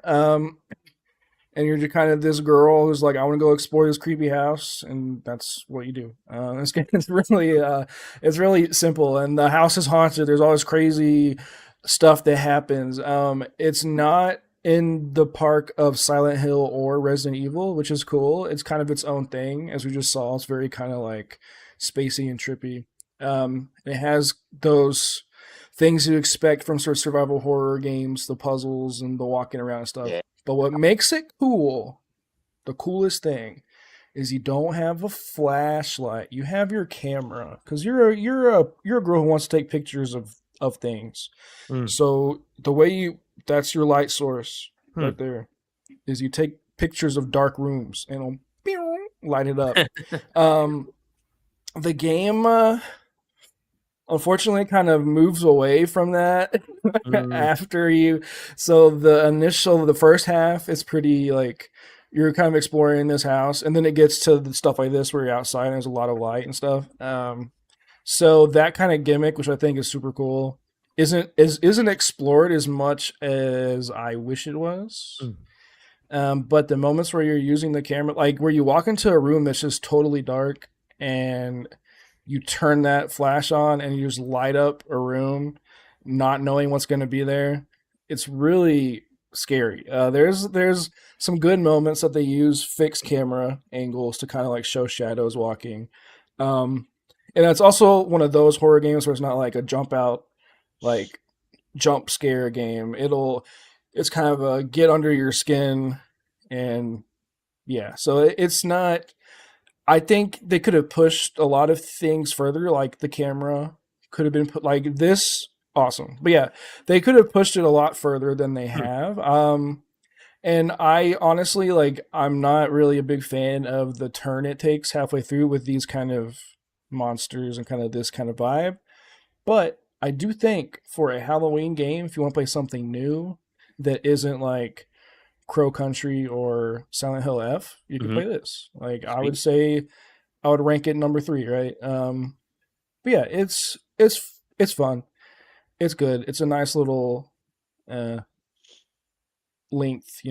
and you're just kind of this girl who's like, I want to go explore this creepy house, and that's what you do. It's really simple, and the house is haunted. There's all this crazy stuff that happens. It's not in the park of Silent Hill or Resident Evil, which is cool. It's kind of its own thing, as we just saw. It's very kind of like spacey and trippy. It has those things you expect from sort of survival horror games, the puzzles and the walking around and stuff. Yeah. But what makes it cool, the coolest thing, is you don't have a flashlight. You have your camera, because you're a girl who wants to take pictures of things. So the way that's your light source right there, is you take pictures of dark rooms and it'll light it up. The game unfortunately kind of moves away from that after you. So the first half is pretty like you're kind of exploring this house, and then it gets to the stuff like this where you're outside and there's a lot of light and stuff. So that kind of gimmick, which I think is super cool, isn't explored as much as I wish it was. But the moments where you're using the camera, like where you walk into a room that's just totally dark and you turn that flash on and you just light up a room, not knowing what's going to be there, it's really scary. There's some good moments that they use fixed camera angles to kind of like show shadows walking. And it's also one of those horror games where it's not like a jump scare game. It's kind of a get under your skin, and yeah, so it's not. I think they could have pushed a lot of things further, like the camera could have been put like this. Awesome. But yeah, they could have pushed it a lot further than they have. And I honestly, I'm not really a big fan of the turn it takes halfway through with these kind of monsters and kind of this kind of vibe. But I do think for a Halloween game, if you want to play something new that isn't like Crow Country or Silent Hill F, you can play this. Like, I would say I would rank it number 3, right? But yeah, it's fun. It's good. It's a nice little length,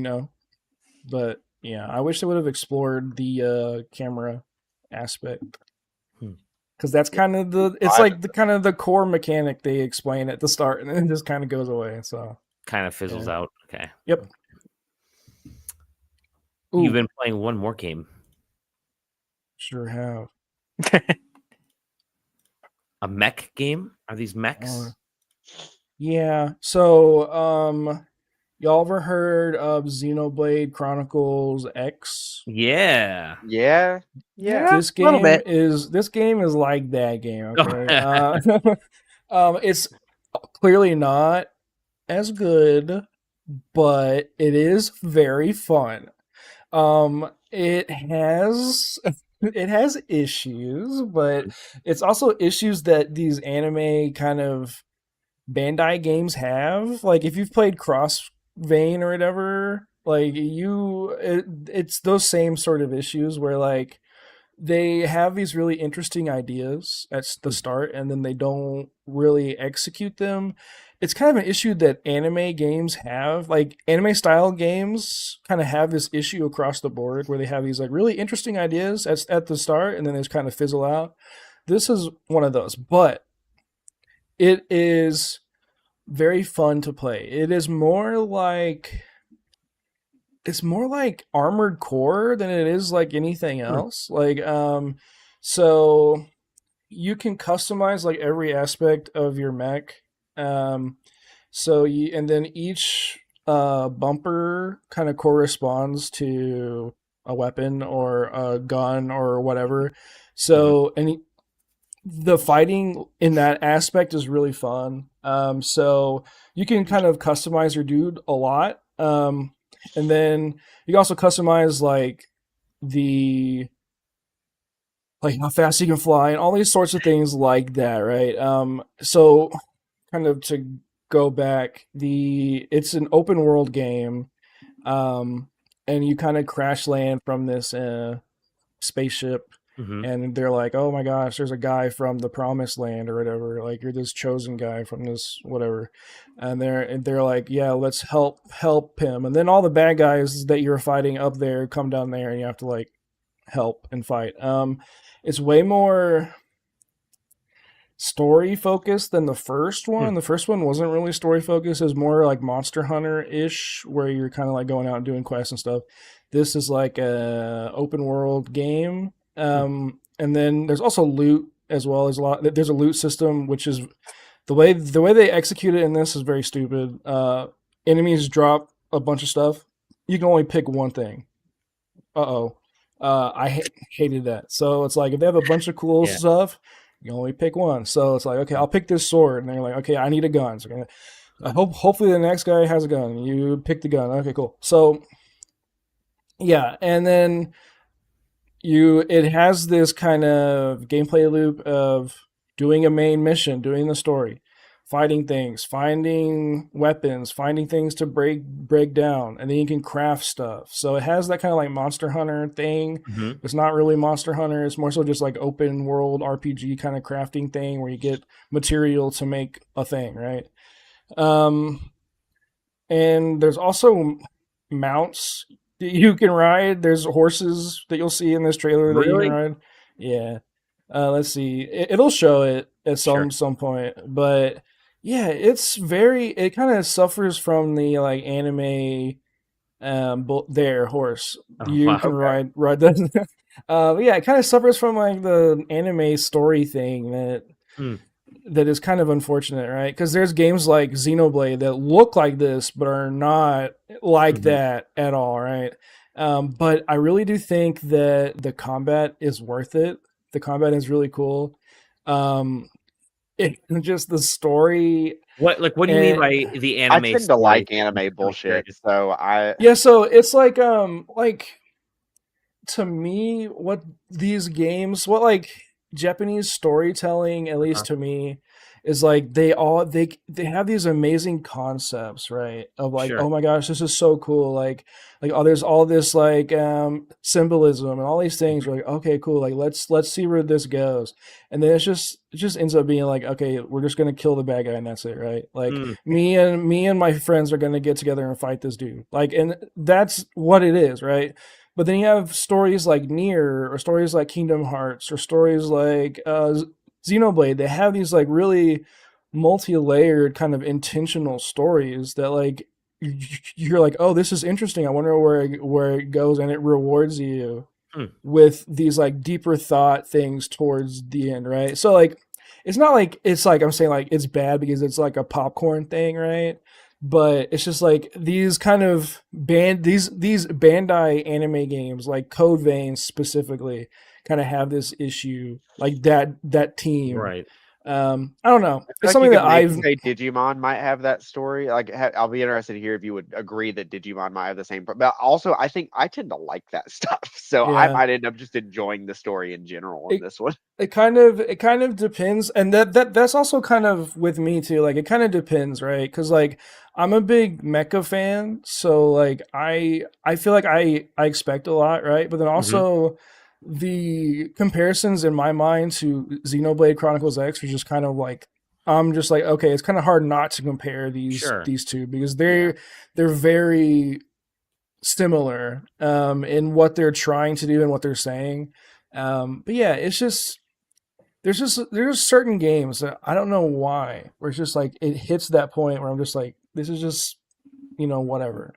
But yeah, I wish they would have explored the camera aspect. Because that's kind of the core mechanic they explain at the start, and then it just kind of goes away. So kind of fizzles out. Okay. Yep. You've been playing one more game. Sure have. A mech game? Are these mechs? Yeah. So, y'all ever heard of Xenoblade Chronicles X? Yeah. This game is like that game. Okay. It's clearly not as good, but it is very fun. It has issues, but it's also issues that these anime kind of Bandai games have. Like, if you've played Cross Vein or whatever, like it's those same sort of issues where like they have these really interesting ideas at the start and then they don't really execute them. It's kind of an issue that anime games have. Like, anime style games kind of have this issue across the board where they have these like really interesting ideas at the start and then they just kind of fizzle out. This is one of those, but it is very fun to play. It is more like Armored Core than it is like anything else. So you can customize like every aspect of your mech. And then each bumper kind of corresponds to a weapon or a gun or whatever. So the fighting in that aspect is really fun. So you can kind of customize your dude a lot. And then you can also customize like how fast you can fly and all these sorts of things like that, right? So kind of to go back, it's an open world game, and you kind of crash land from this spaceship, and they're like, oh my gosh, there's a guy from the promised land or whatever, like you're this chosen guy from this whatever, and they're like, yeah, let's help him, and then all the bad guys that you're fighting up there come down there and you have to like help and fight. It's way more story focused than the first one. The first one wasn't really story focused. It was more like Monster Hunter ish, where you're kind of like going out and doing quests and stuff. This is like a open world game. And then there's also loot as well. There's a loot system, which is the way they execute it in this is very stupid. Enemies drop a bunch of stuff. You can only pick one thing. I hated that. So it's like if they have a bunch of cool stuff, you only pick one. So it's like, okay, I'll pick this sword, and they're like, okay, I need a gun. So hopefully the next guy has a gun. You pick the gun. Okay, cool. So yeah, and then it has this kind of gameplay loop of doing a main mission, doing the story, fighting things, finding weapons, finding things to break down, and then you can craft stuff. So it has that kind of like Monster Hunter thing. It's not really Monster Hunter. It's more so just like open world RPG kind of crafting thing where you get material to make a thing, right? And there's also mounts that you can ride. There's horses that you'll see in this trailer that you can ride. Yeah. Let's see. It'll show it at some point, but yeah, it kind of suffers from the like anime horse. You can ride that. Yeah, it kind of suffers from like the anime story thing that is kind of unfortunate, right? Because there's games like Xenoblade that look like this but are not like that at all, right? But I really do think that the combat is worth it. The combat is really cool. Just the story. What do you mean by the anime? I tend to like anime bullshit, so so it's like to me, what like Japanese storytelling, at least to me, is like they have these amazing concepts, right? Of like, oh my gosh, this is so cool. Like there's all this like symbolism and all these things. We're like, okay, cool. Like let's see where this goes. And then it just ends up being like, okay, we're just gonna kill the bad guy and that's it, right? Like me and my friends are gonna get together and fight this dude. Like, and that's what it is, right? But then you have stories like Nier, or stories like Kingdom Hearts, or stories like Xenoblade. They have these like really multi-layered kind of intentional stories that like you're like, oh, this is interesting. I wonder where it goes, and it rewards you with these like deeper thought things towards the end, right? So like it's not like it's like I'm saying like it's bad because it's like a popcorn thing, right? But it's just like these kind of these Bandai anime games, like Code Vein specifically, kind of have this issue, like that team, right? I don't know. It's something that I've say Digimon might have that story. Like, I'll be interested to hear if you would agree that Digimon might have the same. But also, I think I tend to like that stuff, so I might end up just enjoying the story in general in this one. It kind of depends, and that's also kind of with me too. Like, it kind of depends, right? Because like I'm a big mecha fan, so like I feel like I expect a lot, right? But then also. The comparisons in my mind to Xenoblade Chronicles X are just kind of like, I'm just like, okay, it's kind of hard not to compare these two because they're very similar in what they're trying to do and what they're saying. But yeah, it's just there's certain games that I don't know why where it's just like it hits that point where I'm just like, this is just whatever.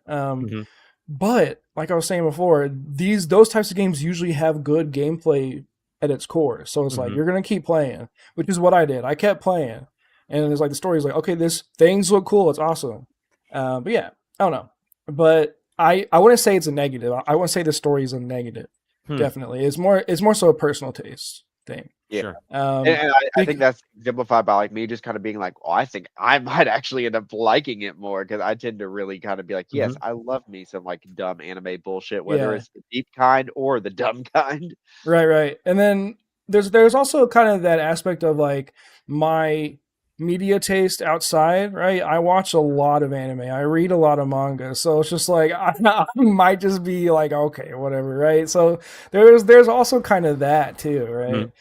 But like I was saying before, those types of games usually have good gameplay at its core. So it's like you're gonna keep playing, which is what I did. I kept playing, and it's like the story's like, okay, things look cool, it's awesome. But yeah, I don't know. But I wouldn't say it's a negative. I wouldn't say the story is a negative. Definitely, it's more so a personal taste thing. Yeah, and I think that's exemplified by like me just kind of being like, I think I might actually end up liking it more because I tend to really kind of be like, yes, I love me some like dumb anime bullshit, whether it's the deep kind or the dumb kind. Right. And then there's also kind of that aspect of like my media taste outside, right? I watch a lot of anime. I read a lot of manga, so it's just like I might just be like, okay, whatever, right? So there's also kind of that too, right?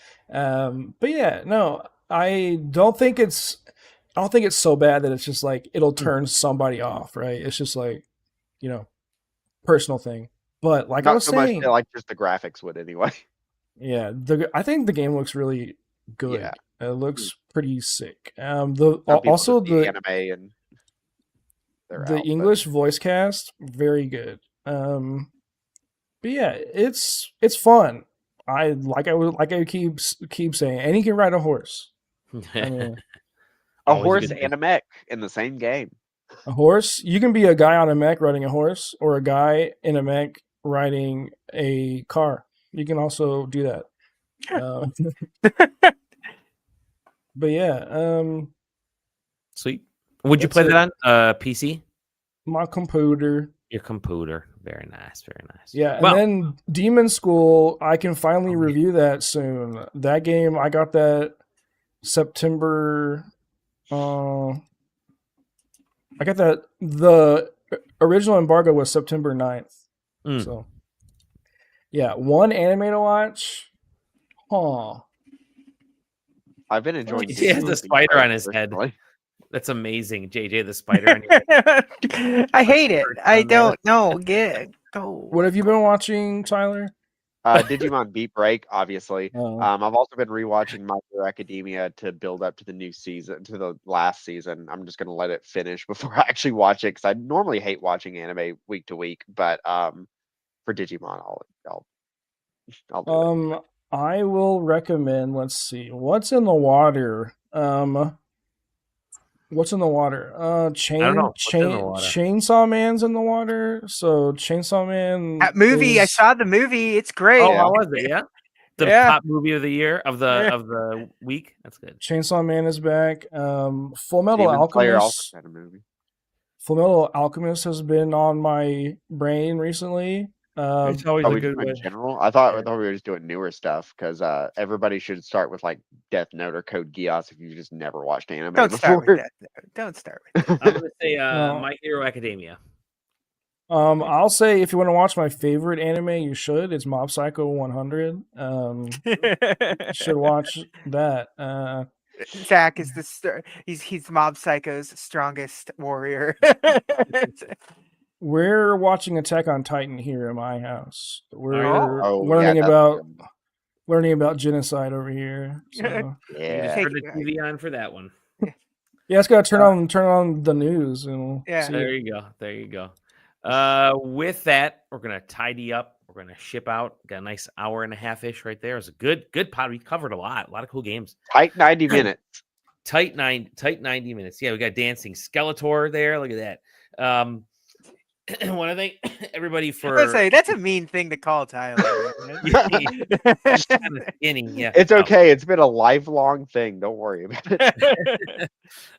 But yeah, no, I don't think it's so bad that it's just like it'll turn somebody off, right? It's just like, personal thing. But like I Not was so much saying, that, like just the graphics would anyway. yeah, I think the game looks really good. Yeah. It looks pretty sick. Some people Also just see the anime and they're the out, English voice cast very good. But yeah, it's fun. I keep saying, and he can ride a horse. I mean, a horse and a mech in the same game. A horse. You can be a guy on a mech riding a horse, or a guy in a mech riding a car. You can also do that. But yeah, sweet. Would you play that on PC? My computer. Your computer. Very nice. Very nice. Yeah, and then Demon School, I can finally review that soon. That game, I got that September. I got that. The original embargo was September 9th. So, yeah, one anime to watch. I've been enjoying. He has the spider on his head. That's amazing, JJ. The spider on your head. I hate it. I don't know. Go. What have you been watching, Tyler? Digimon Beat Break, obviously. I've also been rewatching My Hero Academia to build up to the new season, to the last season. I'm just gonna let it finish before I actually watch it because I normally hate watching anime week to week, but for Digimon, I'll do it. I will recommend. Let's see, what's in the water. What's in the water? Chainsaw Man's in the water. So Chainsaw Man. That movie, I saw the movie. It's great. Oh, how was it? Yeah. The top movie of the year of the week. That's good. Chainsaw Man is back. Full Metal Alchemist. Full Metal Alchemist has been on my brain recently. It's always a good one. In general, I thought we were just doing newer stuff because everybody should start with like Death Note or Code Geass if you just never watched anime. Don't start with that. Don't start with that. I'm gonna say My Hero Academia. I'll say if you want to watch my favorite anime, you should. It's Mob Psycho 100. You should watch that. Zach is he's Mob Psycho's strongest warrior. We're watching Attack on Titan here in my house. We're learning about genocide over here. So. Yeah, turn the TV on for that one. Yeah, it's got to turn on the news. And there you go. With that, we're gonna tidy up. We're gonna ship out. Got a nice hour and a half ish right there. It was a good pod. We covered a lot of cool games. Tight 90 minutes. Tight 90 minutes. Yeah, we got dancing Skeletor there. Look at that. Want to thank everybody for. I was gonna say that's a mean thing to call Tyler. Just kind of skinny. Yeah, it's okay. It's been a lifelong thing. Don't worry about it.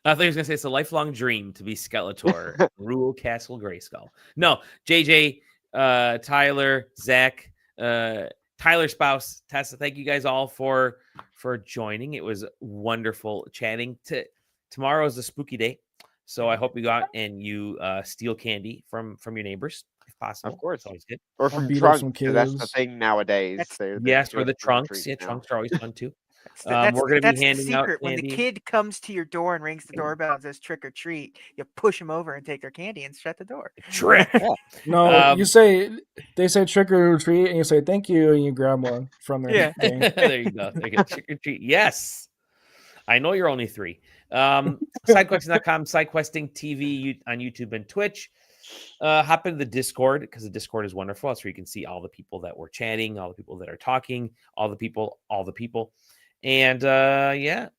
I thought he was gonna say it's a lifelong dream to be Skeletor, rule Castle Grayskull. No, JJ, Tyler, Zach, Tyler's spouse, Tessa. Thank you guys all for joining. It was wonderful chatting. Tomorrow is a spooky day. So I hope you go out and you steal candy from your neighbors if possible. Of course, it's always good. Or from trunks. That's the thing nowadays. Yes, or the trunks. Yeah, trunks are always fun too. We're going to be handing out candy. When the kid comes to your door and rings the doorbell and says trick or treat, you push them over and take their candy and shut the door. Trick. No, they say trick or treat, and you say thank you, and you grab one from their thing. There you go. Trick or treat. Yes. I know you're only 3. SideQuesting.com, SideQuesting TV on YouTube and Twitch. Hop into the Discord because the Discord is wonderful. That's where you can see all the people that we're chatting, all the people that are talking, all the people. And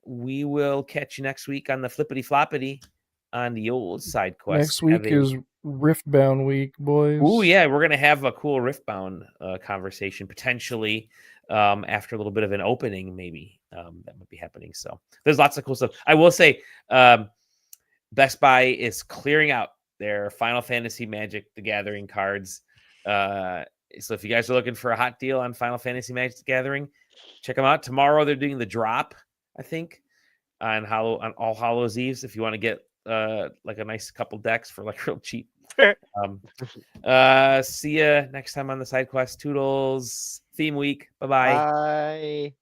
we will catch you next week on the Flippity Floppity on the old SideQuest. Next week is Riftbound week, boys. Oh yeah, we're gonna have a cool Riftbound conversation potentially after a little bit of an opening, maybe that might be happening. So there's lots of cool stuff. I will say, Best Buy is clearing out their Final Fantasy Magic: The Gathering cards. So if you guys are looking for a hot deal on Final Fantasy Magic: The Gathering, check them out. Tomorrow they're doing the drop, I think. on All Hallows Eves if you want to get like a nice couple decks for like real cheap. See ya next time on the SideQuest. Toodles. Theme week. Bye-bye. Bye.